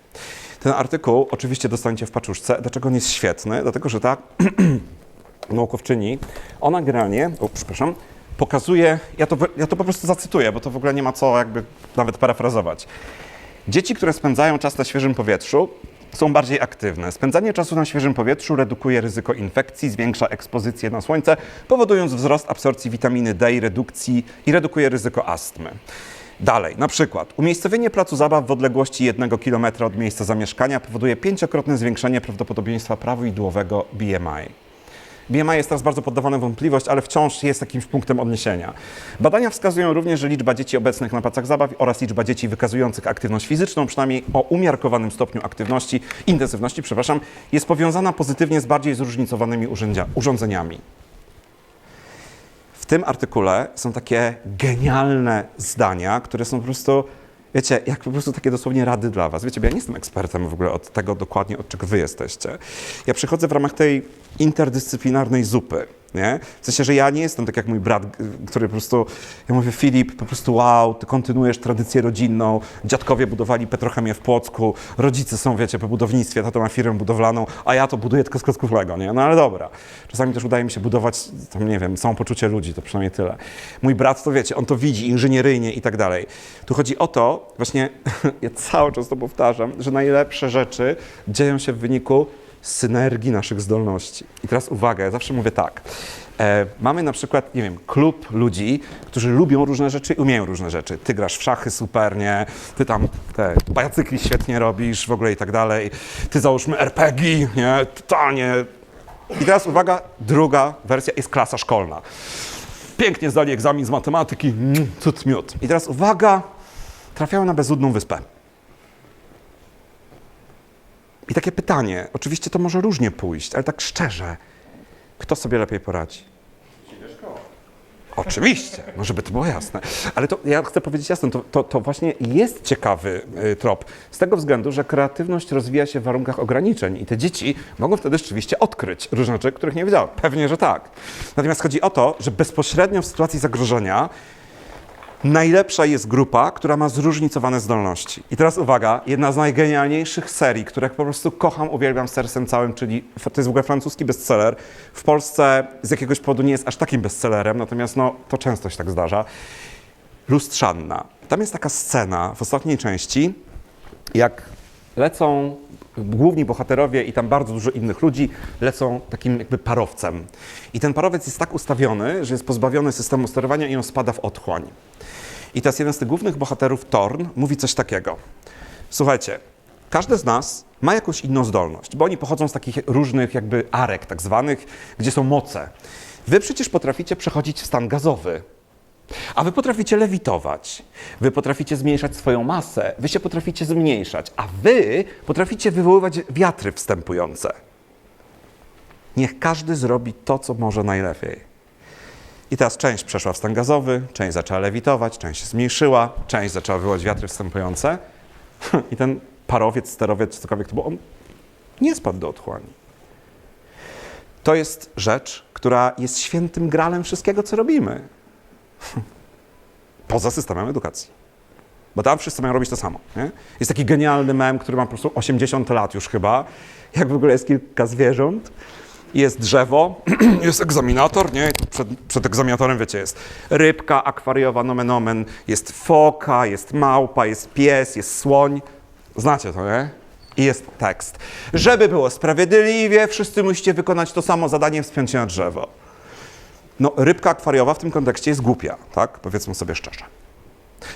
Ten artykuł oczywiście dostaniecie w paczuszce. Dlaczego on jest świetny? Dlatego, że ta naukowczyni, ona generalnie, pokazuje, ja to po prostu zacytuję, bo to w ogóle nie ma co jakby nawet parafrazować. Dzieci, które spędzają czas na świeżym powietrzu, są bardziej aktywne. Spędzanie czasu na świeżym powietrzu redukuje ryzyko infekcji, zwiększa ekspozycję na słońce, powodując wzrost absorpcji witaminy D i redukuje ryzyko astmy. Dalej, na przykład umiejscowienie placu zabaw w odległości 1 km od miejsca zamieszkania powoduje 5-krotne zwiększenie prawdopodobieństwa prawidłowego BMI. BMI jest teraz bardzo poddawane w wątpliwość, ale wciąż jest jakimś punktem odniesienia. Badania wskazują również, że liczba dzieci obecnych na placach zabaw oraz liczba dzieci wykazujących aktywność fizyczną, przynajmniej o umiarkowanym stopniu intensywności, jest powiązana pozytywnie z bardziej zróżnicowanymi urządzeniami. W tym artykule są takie genialne zdania, które są po prostu, wiecie, jak po prostu takie dosłownie rady dla was. Wiecie, bo ja nie jestem ekspertem w ogóle od tego dokładnie, od czego wy jesteście. Ja przychodzę w ramach tej interdyscyplinarnej zupy, nie? W sensie, że ja nie jestem tak jak mój brat, który po prostu, ja mówię, Filip, po prostu wow, ty kontynuujesz tradycję rodzinną, dziadkowie budowali petrochemię w Płocku, rodzice są, wiecie, po budownictwie, tato ma firmę budowlaną, a ja to buduję tylko z klocków Lego, nie? No ale dobra. Czasami też udaje mi się budować, tam nie wiem, samopoczucie ludzi, to przynajmniej tyle. Mój brat to, wiecie, on to widzi inżynieryjnie i tak dalej. Tu chodzi o to, właśnie, ja cały czas to powtarzam, że najlepsze rzeczy dzieją się w wyniku synergii naszych zdolności. I teraz uwaga, ja zawsze mówię tak. Mamy na przykład, nie wiem, klub ludzi, którzy lubią różne rzeczy i umieją różne rzeczy. Ty grasz w szachy super, nie? Ty tam te bajacykli świetnie robisz, w ogóle i tak dalej. Ty załóżmy RPG, nie? Totalnie. I teraz uwaga, druga wersja jest klasa szkolna. Pięknie zdali egzamin z matematyki, cud miód. I teraz uwaga, trafiają na bezludną wyspę. I takie pytanie, oczywiście to może różnie pójść, ale tak szczerze, kto sobie lepiej poradzi? Oczywiście, no żeby to było jasne. Ale to ja chcę powiedzieć jasno, to właśnie jest ciekawy trop. Z tego względu, że kreatywność rozwija się w warunkach ograniczeń i te dzieci mogą wtedy rzeczywiście odkryć różne rzeczy, których nie wiedziały. Pewnie, że tak. Natomiast chodzi o to, że bezpośrednio w sytuacji zagrożenia najlepsza jest grupa, która ma zróżnicowane zdolności. I teraz uwaga, jedna z najgenialniejszych serii, które po prostu kocham, uwielbiam sercem całym, czyli to jest w ogóle francuski bestseller. W Polsce z jakiegoś powodu nie jest aż takim bestsellerem, natomiast no, to często się tak zdarza. Lustrzanna. Tam jest taka scena w ostatniej części, jak lecą główni bohaterowie i tam bardzo dużo innych ludzi lecą takim jakby parowcem. I ten parowiec jest tak ustawiony, że jest pozbawiony systemu sterowania i on spada w otchłań. I teraz jeden z tych głównych bohaterów, Thorn, mówi coś takiego. Słuchajcie, każdy z nas ma jakąś inną zdolność, bo oni pochodzą z takich różnych jakby arek tak zwanych, gdzie są moce. Wy przecież potraficie przechodzić w stan gazowy. A wy potraficie lewitować, wy potraficie zmniejszać swoją masę, wy się potraficie zmniejszać, a wy potraficie wywoływać wiatry wstępujące. Niech każdy zrobi to, co może najlepiej. I teraz część przeszła w stan gazowy, część zaczęła lewitować, część się zmniejszyła, część zaczęła wywołać wiatry wstępujące i ten parowiec, sterowiec, cokolwiek to było, on nie spadł do otchłani. To jest rzecz, która jest świętym gralem wszystkiego, co robimy. Poza systemem edukacji. Bo tam wszyscy mają robić to samo. Nie? Jest taki genialny mem, który ma po prostu 80 lat już chyba, jak w ogóle jest kilka zwierząt jest drzewo, jest egzaminator, nie? Przed egzaminatorem, wiecie, jest rybka akwariowa, nomen omen, jest foka, jest małpa, jest pies, jest słoń. Znacie to, nie? I jest tekst. Żeby było sprawiedliwie, wszyscy musicie wykonać to samo zadanie, wspiąć się na drzewo. No, rybka akwariowa w tym kontekście jest głupia, tak? Powiedzmy sobie szczerze.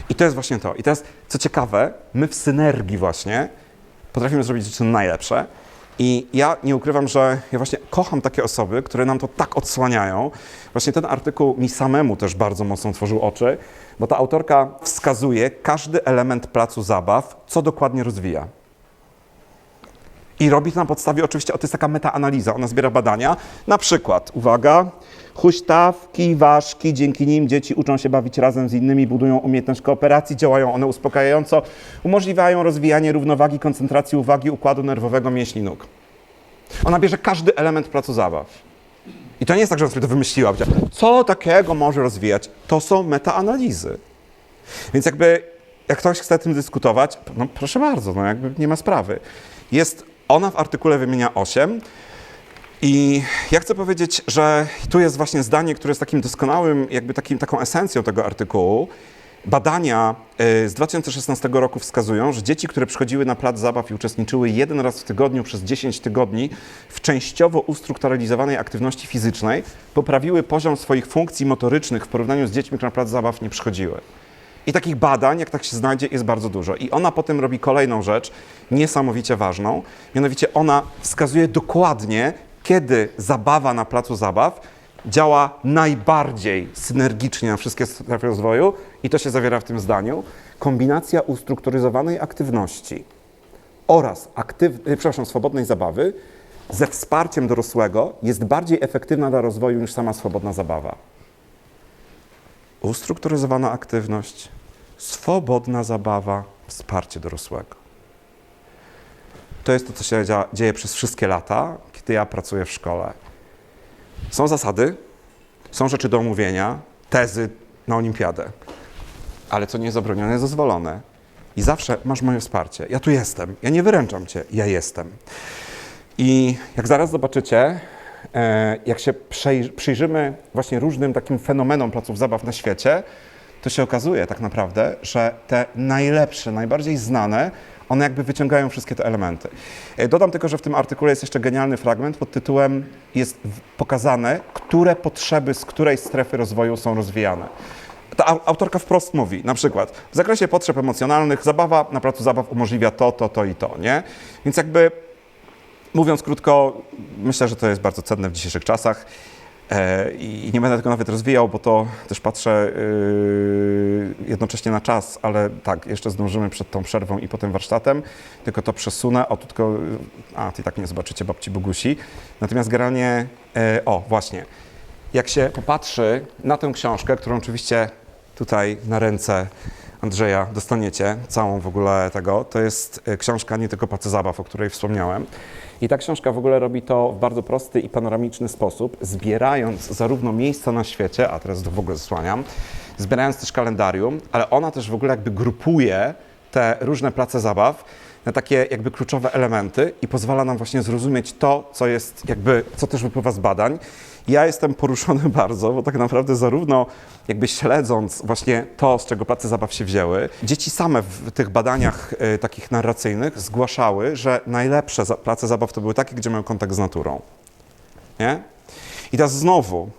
I to jest właśnie to. I teraz, co ciekawe, my w synergii właśnie potrafimy zrobić rzeczy najlepsze. I ja nie ukrywam, że ja właśnie kocham takie osoby, które nam to tak odsłaniają. Właśnie ten artykuł mi samemu też bardzo mocno otworzył oczy, bo ta autorka wskazuje każdy element placu zabaw, co dokładnie rozwija. I robi to na podstawie, oczywiście, to jest taka metaanaliza, ona zbiera badania. Na przykład, uwaga, huśtawki, ważki, dzięki nim dzieci uczą się bawić razem z innymi, budują umiejętność kooperacji, działają one uspokajająco, umożliwiają rozwijanie równowagi, koncentracji uwagi, układu nerwowego, mięśni nóg. Ona bierze każdy element placu zabaw. I to nie jest tak, że ona sobie to wymyśliła. Co takiego może rozwijać? To są metaanalizy. Więc jakby, jak ktoś chce tym dyskutować, no proszę bardzo, no jakby nie ma sprawy. Ona w artykule wymienia 8 i ja chcę powiedzieć, że tu jest właśnie zdanie, które jest takim doskonałym, jakby taką esencją tego artykułu. Badania z 2016 roku wskazują, że dzieci, które przychodziły na plac zabaw i uczestniczyły jeden raz w tygodniu przez 10 tygodni w częściowo ustrukturalizowanej aktywności fizycznej, poprawiły poziom swoich funkcji motorycznych w porównaniu z dziećmi, które na plac zabaw nie przychodziły. I takich badań, jak tak się znajdzie, jest bardzo dużo. I ona potem robi kolejną rzecz, niesamowicie ważną, mianowicie ona wskazuje dokładnie, kiedy zabawa na placu zabaw działa najbardziej synergicznie na wszystkie strefy rozwoju i to się zawiera w tym zdaniu. Kombinacja ustrukturyzowanej aktywności oraz swobodnej zabawy ze wsparciem dorosłego jest bardziej efektywna dla rozwoju niż sama swobodna zabawa. Ustrukturyzowana aktywność, swobodna zabawa, wsparcie dorosłego. To jest to, co się dzieje przez wszystkie lata, kiedy ja pracuję w szkole. Są zasady, są rzeczy do omówienia, tezy na olimpiadę, ale co nie jest zabronione, jest dozwolone. I zawsze masz moje wsparcie. Ja tu jestem, ja nie wyręczam cię, ja jestem. I jak zaraz zobaczycie, jak się przyjrzymy właśnie różnym takim fenomenom placów zabaw na świecie, to się okazuje tak naprawdę, że te najlepsze, najbardziej znane, one jakby wyciągają wszystkie te elementy. Dodam tylko, że w tym artykule jest jeszcze genialny fragment pod tytułem jest pokazane, które potrzeby z której strefy rozwoju są rozwijane. Ta autorka wprost mówi, na przykład w zakresie potrzeb emocjonalnych zabawa na placu zabaw umożliwia to i to, nie? Więc jakby mówiąc krótko, myślę, że to jest bardzo cenne w dzisiejszych czasach i nie będę tego nawet rozwijał, bo to też patrzę jednocześnie na czas, ale tak, jeszcze zdążymy przed tą przerwą i potem warsztatem, tylko to przesunę, o tu tylko, ty tak nie zobaczycie babci Bogusi. Natomiast generalnie, właśnie, jak się popatrzy na tę książkę, którą oczywiście tutaj na ręce Andrzeja dostaniecie, całą w ogóle tego, to jest książka nie tylko Plac zabaw, o której wspomniałem. I ta książka w ogóle robi to w bardzo prosty i panoramiczny sposób, zbierając zarówno miejsca na świecie, a teraz to w ogóle zasłaniam, zbierając też kalendarium, ale ona też w ogóle jakby grupuje te różne place zabaw na takie jakby kluczowe elementy i pozwala nam właśnie zrozumieć to, co jest jakby, co też wypływa z badań. Ja jestem poruszony bardzo, bo tak naprawdę zarówno jakby śledząc właśnie to, z czego place zabaw się wzięły, dzieci same w tych badaniach takich narracyjnych zgłaszały, że najlepsze place zabaw to były takie, gdzie mają kontakt z naturą. Nie? I teraz znowu,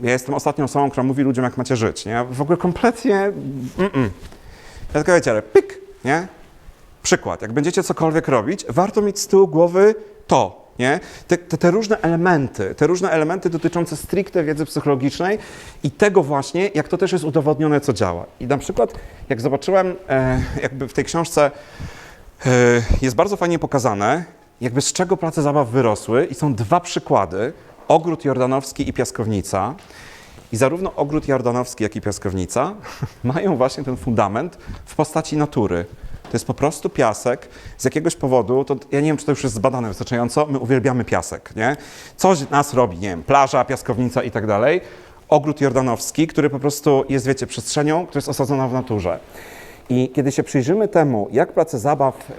ja jestem ostatnią osobą, która mówi ludziom, jak macie żyć, nie? W ogóle kompletnie Ja tylko wiecie, ale pyk, nie? Przykład, jak będziecie cokolwiek robić, warto mieć z tyłu głowy to, nie? Te różne elementy dotyczące stricte wiedzy psychologicznej i tego właśnie, jak to też jest udowodnione, co działa. I na przykład, jak zobaczyłem, jakby w tej książce jest bardzo fajnie pokazane, jakby z czego place zabaw wyrosły i są dwa przykłady, Ogród Jordanowski i Piaskownica. I zarówno Ogród Jordanowski, jak i Piaskownica mają właśnie ten fundament w postaci natury. To jest po prostu piasek. Z jakiegoś powodu, to ja nie wiem, czy to już jest zbadane wystarczająco, my uwielbiamy piasek, nie? Coś nas robi, nie wiem, plaża, piaskownica i tak dalej. Ogród Jordanowski, który po prostu jest, wiecie, przestrzenią, która jest osadzona w naturze. I kiedy się przyjrzymy temu, jak place zabaw,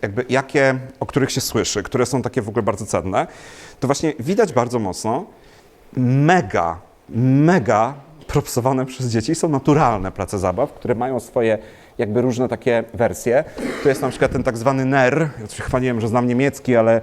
jakby jakie, o których się słyszy, które są takie w ogóle bardzo cenne, to właśnie widać bardzo mocno, mega propsowane przez dzieci są naturalne place zabaw, które mają swoje jakby różne takie wersje. To jest na przykład ten tak zwany NER, ja się chwaliłem, że znam niemiecki, ale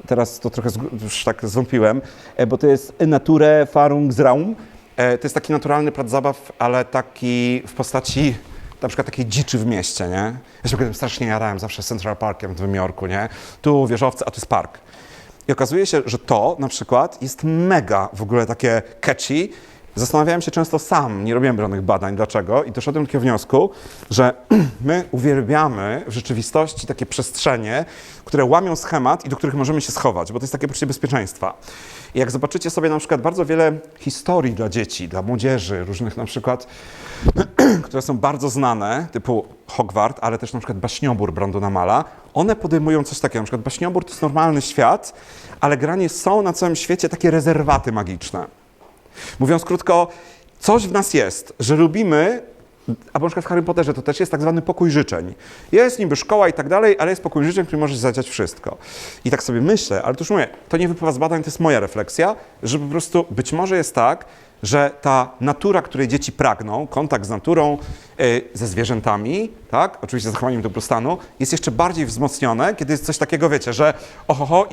teraz to trochę już tak zwątpiłem, bo to jest Naturerfahrungsraum. To jest taki naturalny plac zabaw, ale taki w postaci na przykład takiej dziczy w mieście, nie? Ja się potem strasznie jarałem zawsze Central Parkiem w Nowym Jorku, nie? Tu wieżowce, a tu jest park. I okazuje się, że to na przykład jest mega w ogóle takie catchy. Zastanawiałem się często sam, nie robiłem żadnych badań, dlaczego, i doszedłem do takiego wniosku, że my uwielbiamy w rzeczywistości takie przestrzenie, które łamią schemat i do których możemy się schować, bo to jest takie poczucie bezpieczeństwa. I jak zobaczycie sobie na przykład bardzo wiele historii dla dzieci, dla młodzieży, różnych na przykład, które są bardzo znane, typu Hogwart, ale też na przykład Baśniobór Brandona Mala, one podejmują coś takiego, na przykład Baśniobór to jest normalny świat, ale granie są na całym świecie takie rezerwaty magiczne. Mówiąc krótko, coś w nas jest, że lubimy, a na przykład w Harry Potterze to też jest tak zwany pokój życzeń. Jest niby szkoła i tak dalej, ale jest pokój życzeń, w którym możesz zadziać wszystko. I tak sobie myślę, ale to już mówię, to nie wypływa z badań, to jest moja refleksja, że po prostu być może jest tak, że ta natura, której dzieci pragną, kontakt z naturą, ze zwierzętami, tak, oczywiście z zachowaniem dobrostanu, jest jeszcze bardziej wzmocnione, kiedy jest coś takiego, wiecie, że ohoho,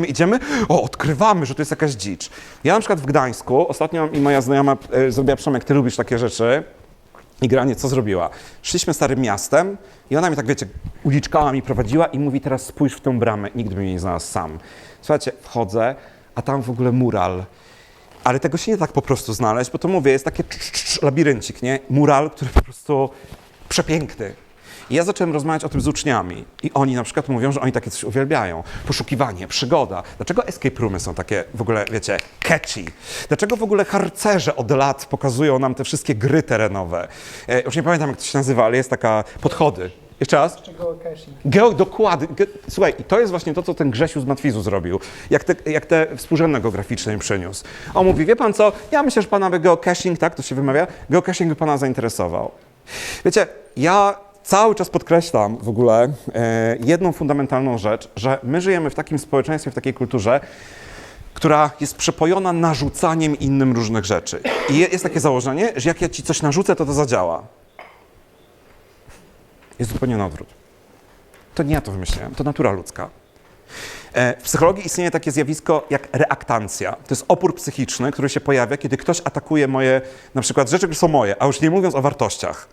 idziemy, odkrywamy, że to jest jakaś dzicz. Ja na przykład w Gdańsku, ostatnio mi moja znajoma zrobiła, Przemek, ty lubisz takie rzeczy, i granie, co zrobiła? Szliśmy starym miastem i ona mi tak, wiecie, uliczkami prowadziła i mówi, teraz spójrz w tę bramę. Nigdy mnie nie znalazł sam. Słuchajcie, wchodzę, a tam w ogóle mural. Ale tego się nie tak po prostu znaleźć, bo to mówię, jest taki labiryncik, nie? Mural, który po prostu przepiękny. I ja zacząłem rozmawiać o tym z uczniami i oni na przykład mówią, że oni takie coś uwielbiają. Poszukiwanie, przygoda. Dlaczego escape roomy są takie w ogóle, wiecie, catchy? Dlaczego w ogóle harcerze od lat pokazują nam te wszystkie gry terenowe? Już nie pamiętam, jak to się nazywa, ale jest taka podchody. Jeszcze raz? Dokładnie. Słuchaj, i to jest właśnie to, co ten Grzesiu z Matwizu zrobił. Jak te współrzędne geograficzne im przyniósł. On mówi, wie pan co, ja myślę, że pana by geocaching, tak to się wymawia, geocaching by pana zainteresował. Wiecie, ja cały czas podkreślam w ogóle jedną fundamentalną rzecz, że my żyjemy w takim społeczeństwie, w takiej kulturze, która jest przepojona narzucaniem innym różnych rzeczy. I jest takie założenie, że jak ja ci coś narzucę, to zadziała. Jest zupełnie na odwrót. To nie ja to wymyśliłem, to natura ludzka. W psychologii istnieje takie zjawisko jak reaktancja. To jest opór psychiczny, który się pojawia, kiedy ktoś atakuje moje, na przykład rzeczy, które są moje, a już nie mówiąc o wartościach.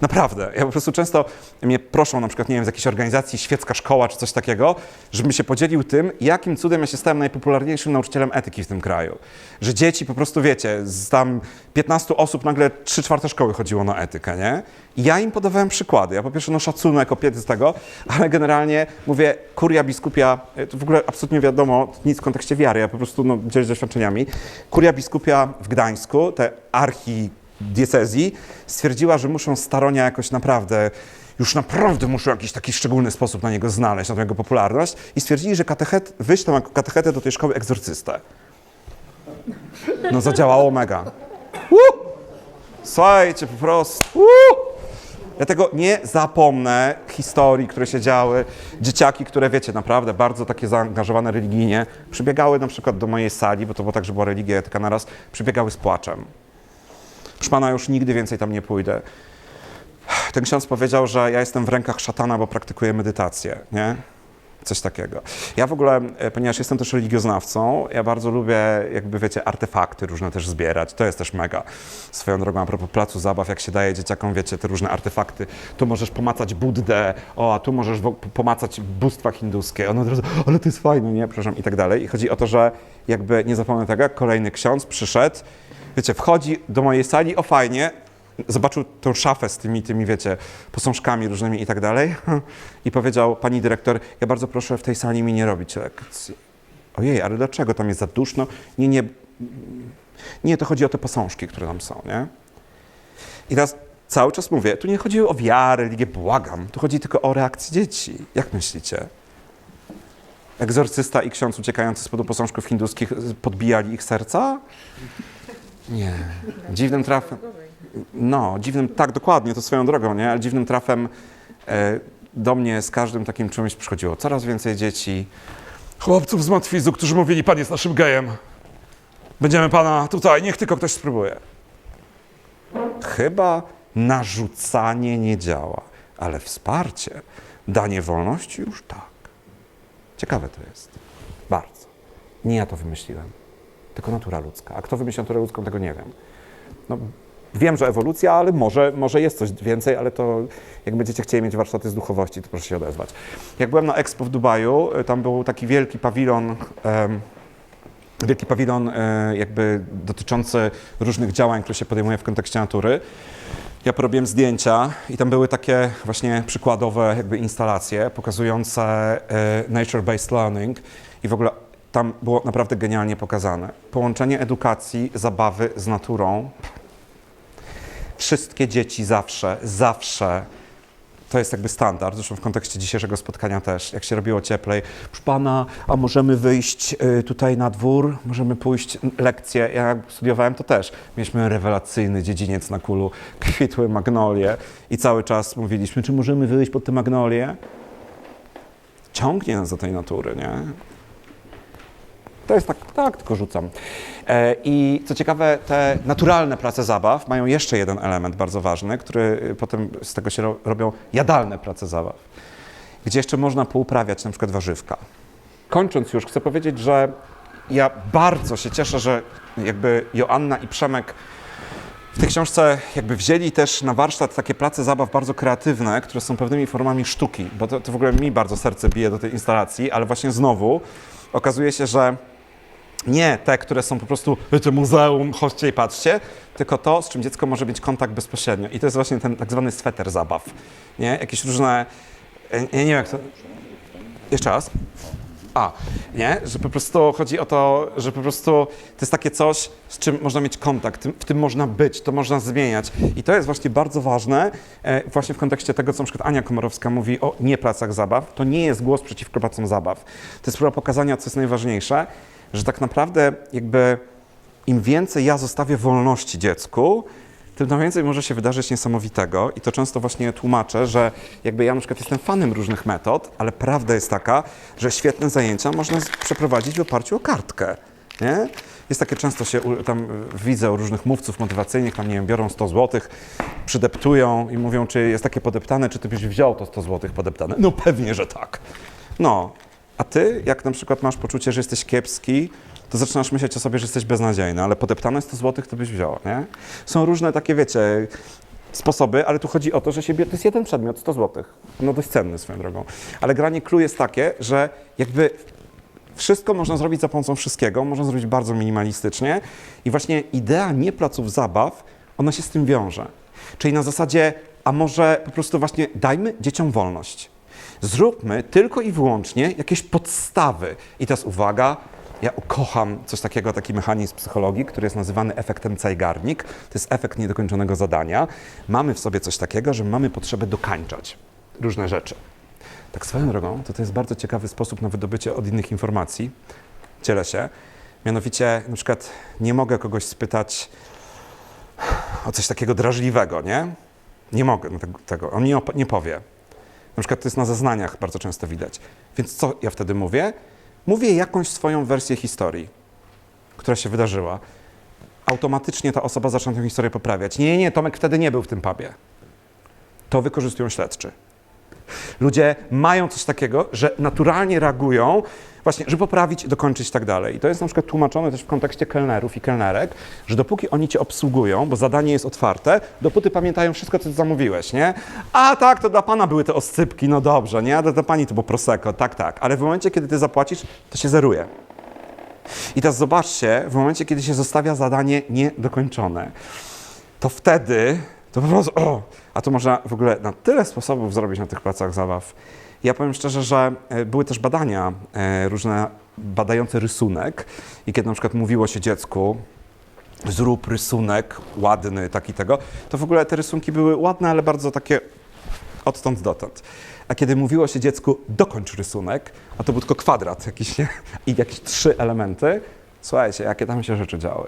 Naprawdę. Ja po prostu często mnie proszą, na przykład, nie wiem, z jakiejś organizacji, świecka szkoła czy coś takiego, żebym się podzielił tym, jakim cudem ja się stałem najpopularniejszym nauczycielem etyki w tym kraju. Że dzieci po prostu, wiecie, z tam 15 osób nagle 3/4 szkoły chodziło na etykę, nie? I ja im podawałem przykłady. Ja po pierwsze, no szacunek, opiety z tego, ale generalnie mówię, kuria biskupia, to w ogóle absolutnie wiadomo, nic w kontekście wiary, ja po prostu, no, dzielę się doświadczeniami. Kuria biskupia w Gdańsku, te archidiecezji, stwierdziła, że muszą Staronia jakoś już naprawdę muszą jakiś taki szczególny sposób na niego znaleźć, na tą jego popularność i stwierdzili, że wyślą jako katechetę do tej szkoły egzorcystę. No zadziałało mega. Słuchajcie, po prostu. Ja tego nie zapomnę, historii, które się działy, dzieciaki, które, wiecie, naprawdę bardzo takie zaangażowane religijnie, przybiegały na przykład do mojej sali, bo to było tak, że była religia i etyka naraz, przybiegały z płaczem. Proszę pana, już nigdy więcej tam nie pójdę. Ten ksiądz powiedział, że ja jestem w rękach szatana, bo praktykuję medytację, nie? Coś takiego. Ja w ogóle, ponieważ jestem też religioznawcą, ja bardzo lubię, jakby wiecie, artefakty różne też zbierać. To jest też mega. Swoją drogą, a propos placu zabaw, jak się daje dzieciakom, wiecie, te różne artefakty. Tu możesz pomacać Buddę, a tu możesz pomacać bóstwa hinduskie. One od razu, ale to jest fajne, nie? Przepraszam, i tak dalej. I chodzi o to, że jakby nie zapomnę tego, jak kolejny ksiądz przyszedł, wiecie, wchodzi do mojej sali, o fajnie, zobaczył tą szafę z tymi, wiecie, posążkami różnymi i tak dalej i powiedział, pani dyrektor, ja bardzo proszę w tej sali mi nie robić lekcji. Ojej, ale dlaczego? Tam jest za duszno? Nie, to chodzi o te posążki, które tam są, nie? I teraz cały czas mówię, tu nie chodzi o wiarę, religię, błagam, tu chodzi tylko o reakcję dzieci. Jak myślicie? Egzorcysta i ksiądz uciekający spod posążków hinduskich podbijali ich serca? Nie. Dziwnym trafem. No, dziwnym, tak, dokładnie, to swoją drogą, nie? Ale dziwnym trafem do mnie z każdym takim czymś przychodziło coraz więcej dzieci, chłopców z matwizu, którzy mówili, pan jest naszym gejem. Będziemy pana tutaj, niech tylko ktoś spróbuje. Chyba narzucanie nie działa, ale wsparcie, danie wolności już tak. Ciekawe to jest. Bardzo. Nie ja to wymyśliłem, tylko natura ludzka. A kto wymyślił naturę ludzką, tego nie wiem. No, wiem, że ewolucja, ale może jest coś więcej, ale to jak będziecie chcieli mieć warsztaty z duchowości, to proszę się odezwać. Jak byłem na Expo w Dubaju, tam był taki wielki pawilon jakby dotyczący różnych działań, które się podejmuje w kontekście natury. Ja porobiłem zdjęcia i tam były takie właśnie przykładowe jakby instalacje pokazujące nature-based learning i w ogóle tam było naprawdę genialnie pokazane. Połączenie edukacji, zabawy z naturą. Wszystkie dzieci zawsze, to jest jakby standard, zresztą w kontekście dzisiejszego spotkania też, jak się robiło cieplej. Proszę pana, a możemy wyjść tutaj na dwór, możemy pójść lekcje. Ja jak studiowałem, to też. Mieliśmy rewelacyjny dziedziniec na Kulu, kwitły magnolie i cały czas mówiliśmy, czy możemy wyjść pod te magnolie? Ciągnie nas do tej natury, nie? To jest tak, tylko rzucam. I co ciekawe, te naturalne place zabaw mają jeszcze jeden element bardzo ważny, który potem z tego się robią jadalne place zabaw, gdzie jeszcze można pouprawiać na przykład warzywka. Kończąc już, chcę powiedzieć, że ja bardzo się cieszę, że jakby Joanna i Przemek w tej książce jakby wzięli też na warsztat takie place zabaw bardzo kreatywne, które są pewnymi formami sztuki, bo to w ogóle mi bardzo serce bije do tej instalacji, ale właśnie znowu okazuje się, że nie te, które są po prostu to muzeum, chodźcie i patrzcie, tylko to, z czym dziecko może mieć kontakt bezpośrednio. I to jest właśnie ten tak zwany sweter zabaw. Nie? Jakieś różne... Ja nie wiem jak to... Jeszcze raz. Nie? Że po prostu chodzi o to, że po prostu to jest takie coś, z czym można mieć kontakt, w tym można być, to można zmieniać. I to jest właśnie bardzo ważne, właśnie w kontekście tego, co na przykład Ania Komorowska mówi o nie placach zabaw. To nie jest głos przeciwko placom zabaw. To jest próba pokazania, co jest najważniejsze, że tak naprawdę jakby im więcej ja zostawię wolności dziecku, tym więcej może się wydarzyć niesamowitego i to często właśnie tłumaczę, że jakby ja na przykład jestem fanem różnych metod, ale prawda jest taka, że świetne zajęcia można przeprowadzić w oparciu o kartkę, nie? Jest takie, często się tam widzę u różnych mówców motywacyjnych, tam nie wiem, biorą 100 zł, przydeptują i mówią, czy jest takie podeptane, czy ty byś wziął to 100 zł podeptane? No pewnie, że tak. No, a ty, jak na przykład masz poczucie, że jesteś kiepski, to zaczynasz myśleć o sobie, że jesteś beznadziejny, ale podeptane 100 zł to byś wziął, nie? Są różne takie, wiecie, sposoby, ale tu chodzi o to, że to jest jeden przedmiot, 100 zł. No dość cenny swoją drogą. Ale granie clue jest takie, że jakby wszystko można zrobić za pomocą wszystkiego, można zrobić bardzo minimalistycznie i właśnie idea nie placów zabaw, ona się z tym wiąże. Czyli na zasadzie, a może po prostu właśnie dajmy dzieciom wolność. Zróbmy tylko i wyłącznie jakieś podstawy. I teraz uwaga, ja ukocham coś takiego, taki mechanizm psychologii, który jest nazywany efektem Zeigarnik. To jest efekt niedokończonego zadania. Mamy w sobie coś takiego, że mamy potrzebę dokańczać różne rzeczy. Tak swoją drogą, to jest bardzo ciekawy sposób na wydobycie od innych informacji. Dzielę się. Mianowicie, na przykład, nie mogę kogoś spytać o coś takiego drażliwego, nie? Nie mogę tego. On mi nie powie. Na przykład to jest na zeznaniach bardzo często widać. Więc co ja wtedy mówię? Mówię jakąś swoją wersję historii, która się wydarzyła. Automatycznie ta osoba zaczyna tę historię poprawiać. Nie, Tomek wtedy nie był w tym pubie. To wykorzystują śledczy. Ludzie mają coś takiego, że naturalnie reagują właśnie, żeby poprawić, dokończyć i tak dalej. I to jest na przykład tłumaczone też w kontekście kelnerów i kelnerek, że dopóki oni cię obsługują, bo zadanie jest otwarte, dopóty pamiętają wszystko, co ty zamówiłeś, nie? A tak, to dla pana były te oscypki, no dobrze, nie? A dla pani to było prosecco, tak. Ale w momencie, kiedy ty zapłacisz, to się zeruje. I teraz zobaczcie, w momencie, kiedy się zostawia zadanie niedokończone, to wtedy, to po prostu, a to można w ogóle na tyle sposobów zrobić na tych placach zabaw. Ja powiem szczerze, że były też badania różne badające rysunek i kiedy na przykład mówiło się dziecku, zrób rysunek ładny, taki tego, to w ogóle te rysunki były ładne, ale bardzo takie odtąd dotąd. A kiedy mówiło się dziecku, dokończ rysunek, a to był tylko kwadrat jakiś, nie? I jakieś 3 elementy, słuchajcie, jakie tam się rzeczy działy.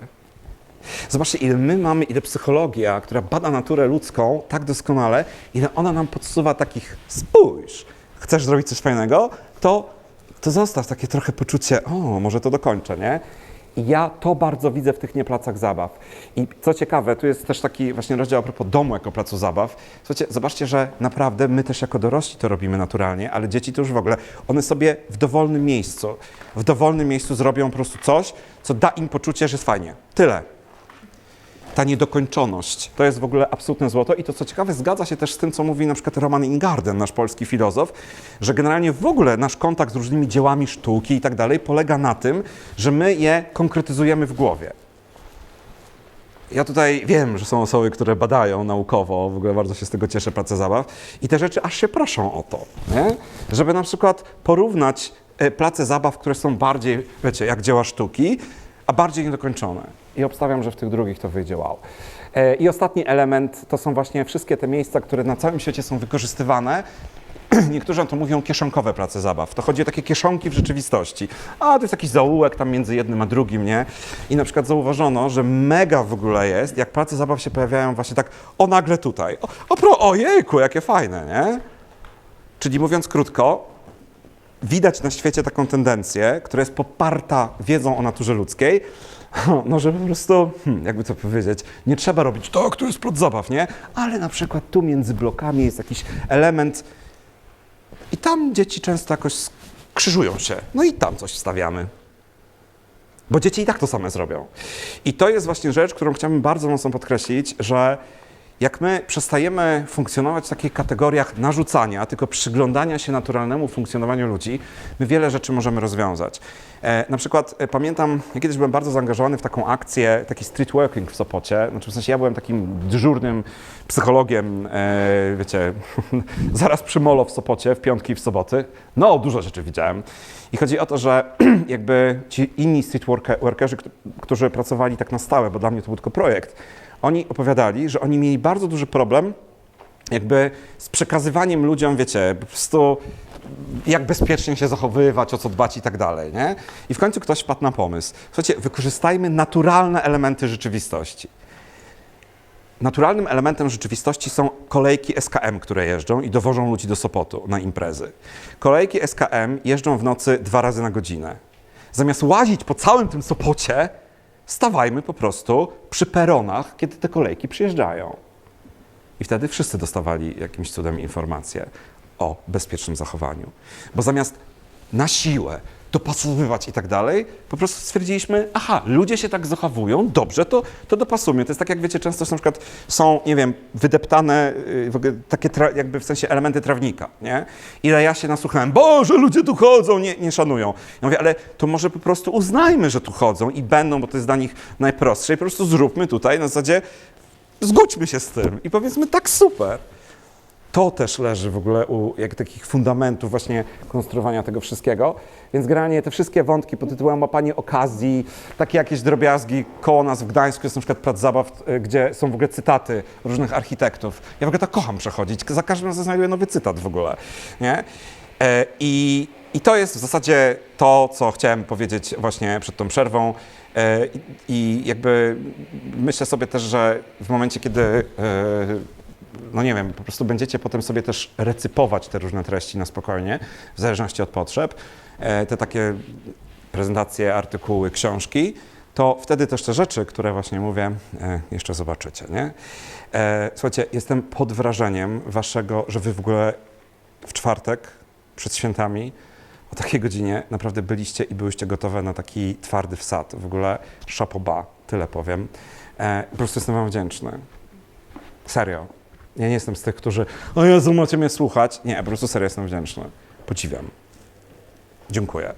Zobaczcie, ile psychologia, która bada naturę ludzką tak doskonale, ile ona nam podsuwa takich, spójrz, chcesz zrobić coś fajnego, to zostaw takie trochę poczucie, o, może to dokończę, nie? I ja to bardzo widzę w tych nieplacach zabaw. I co ciekawe, tu jest też taki właśnie rozdział a propos domu jako placu zabaw. Słuchajcie, zobaczcie, że naprawdę my też jako dorośli to robimy naturalnie, ale dzieci to już w ogóle, one sobie w dowolnym miejscu zrobią po prostu coś, co da im poczucie, że jest fajnie. Tyle. Ta niedokończoność, to jest w ogóle absolutne złoto i to, co ciekawe, zgadza się też z tym, co mówi na przykład Roman Ingarden, nasz polski filozof, że generalnie w ogóle nasz kontakt z różnymi dziełami sztuki i tak dalej polega na tym, że my je konkretyzujemy w głowie. Ja tutaj wiem, że są osoby, które badają naukowo, w ogóle bardzo się z tego cieszę, prace zabaw i te rzeczy aż się proszą o to, nie? Żeby na przykład porównać place zabaw, które są bardziej, wiecie, jak dzieła sztuki, a bardziej niedokończone. I obstawiam, że w tych drugich to wyjdzie wow. I ostatni element to są właśnie wszystkie te miejsca, które na całym świecie są wykorzystywane. Niektórzy to mówią kieszonkowe place zabaw. To chodzi o takie kieszonki w rzeczywistości. A to jest jakiś zaułek tam między jednym a drugim, nie? I na przykład zauważono, że mega w ogóle jest, jak place zabaw się pojawiają właśnie tak, o nagle tutaj. Ojejku, jakie fajne, nie? Czyli mówiąc krótko, widać na świecie taką tendencję, która jest poparta wiedzą o naturze ludzkiej, no że po prostu, jakby to powiedzieć, nie trzeba robić tak, to jest plac zabaw, nie? Ale na przykład tu między blokami jest jakiś element i tam dzieci często jakoś krzyżują się, no i tam coś wstawiamy. Bo dzieci i tak to same zrobią. I to jest właśnie rzecz, którą chciałbym bardzo mocno podkreślić, że jak my przestajemy funkcjonować w takich kategoriach narzucania, tylko przyglądania się naturalnemu funkcjonowaniu ludzi, my wiele rzeczy możemy rozwiązać. Na przykład pamiętam, ja kiedyś byłem bardzo zaangażowany w taką akcję, taki street working w Sopocie. Znaczy w sensie ja byłem takim dyżurnym psychologiem, wiecie, zaraz przy molo w Sopocie, w piątki i w soboty. No, dużo rzeczy widziałem. I chodzi o to, że jakby ci inni street workerzy, którzy pracowali tak na stałe, bo dla mnie to był tylko projekt, oni opowiadali, że oni mieli bardzo duży problem jakby z przekazywaniem ludziom, wiecie, po prostu jak bezpiecznie się zachowywać, o co dbać i tak dalej, nie? I w końcu ktoś wpadł na pomysł. Słuchajcie, wykorzystajmy naturalne elementy rzeczywistości. Naturalnym elementem rzeczywistości są kolejki SKM, które jeżdżą i dowożą ludzi do Sopotu na imprezy. Kolejki SKM jeżdżą w nocy 2 razy na godzinę. Zamiast łazić po całym tym Sopocie, stawajmy po prostu przy peronach, kiedy te kolejki przyjeżdżają. I wtedy wszyscy dostawali jakimś cudem informacje o bezpiecznym zachowaniu. Bo zamiast na siłę dopasowywać i tak dalej, po prostu stwierdziliśmy, aha, ludzie się tak zachowują, dobrze, to dopasujmy. To jest tak, jak wiecie, często są, na przykład są, nie wiem, wydeptane w ogóle takie jakby w sensie elementy trawnika, nie? Ile ja się nasłuchałem, Boże, ludzie tu chodzą, nie szanują. Ja mówię, ale to może po prostu uznajmy, że tu chodzą i będą, bo to jest dla nich najprostsze i po prostu zróbmy tutaj na zasadzie, zgódźmy się z tym i powiedzmy, tak, super. To też leży w ogóle u jak takich fundamentów właśnie konstruowania tego wszystkiego. Więc generalnie te wszystkie wątki pod tytułem łapanie okazji, takie jakieś drobiazgi koło nas w Gdańsku, jest na przykład plac zabaw, gdzie są w ogóle cytaty różnych architektów. Ja w ogóle tak kocham przechodzić, za każdym razem znajduję nowy cytat w ogóle, nie? I to jest w zasadzie to, co chciałem powiedzieć właśnie przed tą przerwą. I jakby myślę sobie też, że w momencie, kiedy no nie wiem, po prostu będziecie potem sobie też recypować te różne treści na spokojnie, w zależności od potrzeb, te takie prezentacje, artykuły, książki, to wtedy też te rzeczy, które właśnie mówię, jeszcze zobaczycie, nie? Słuchajcie, jestem pod wrażeniem waszego, że wy w ogóle w czwartek przed świętami o takiej godzinie naprawdę byliście i byłyście gotowe na taki twardy wsad. W ogóle chapeau bas, tyle powiem. Po prostu jestem wam wdzięczny. Serio. Ja nie jestem z tych, którzy, o Jezu, macie mnie słuchać. Nie, po prostu serio jestem wdzięczny. Podziwiam. Dziękuję.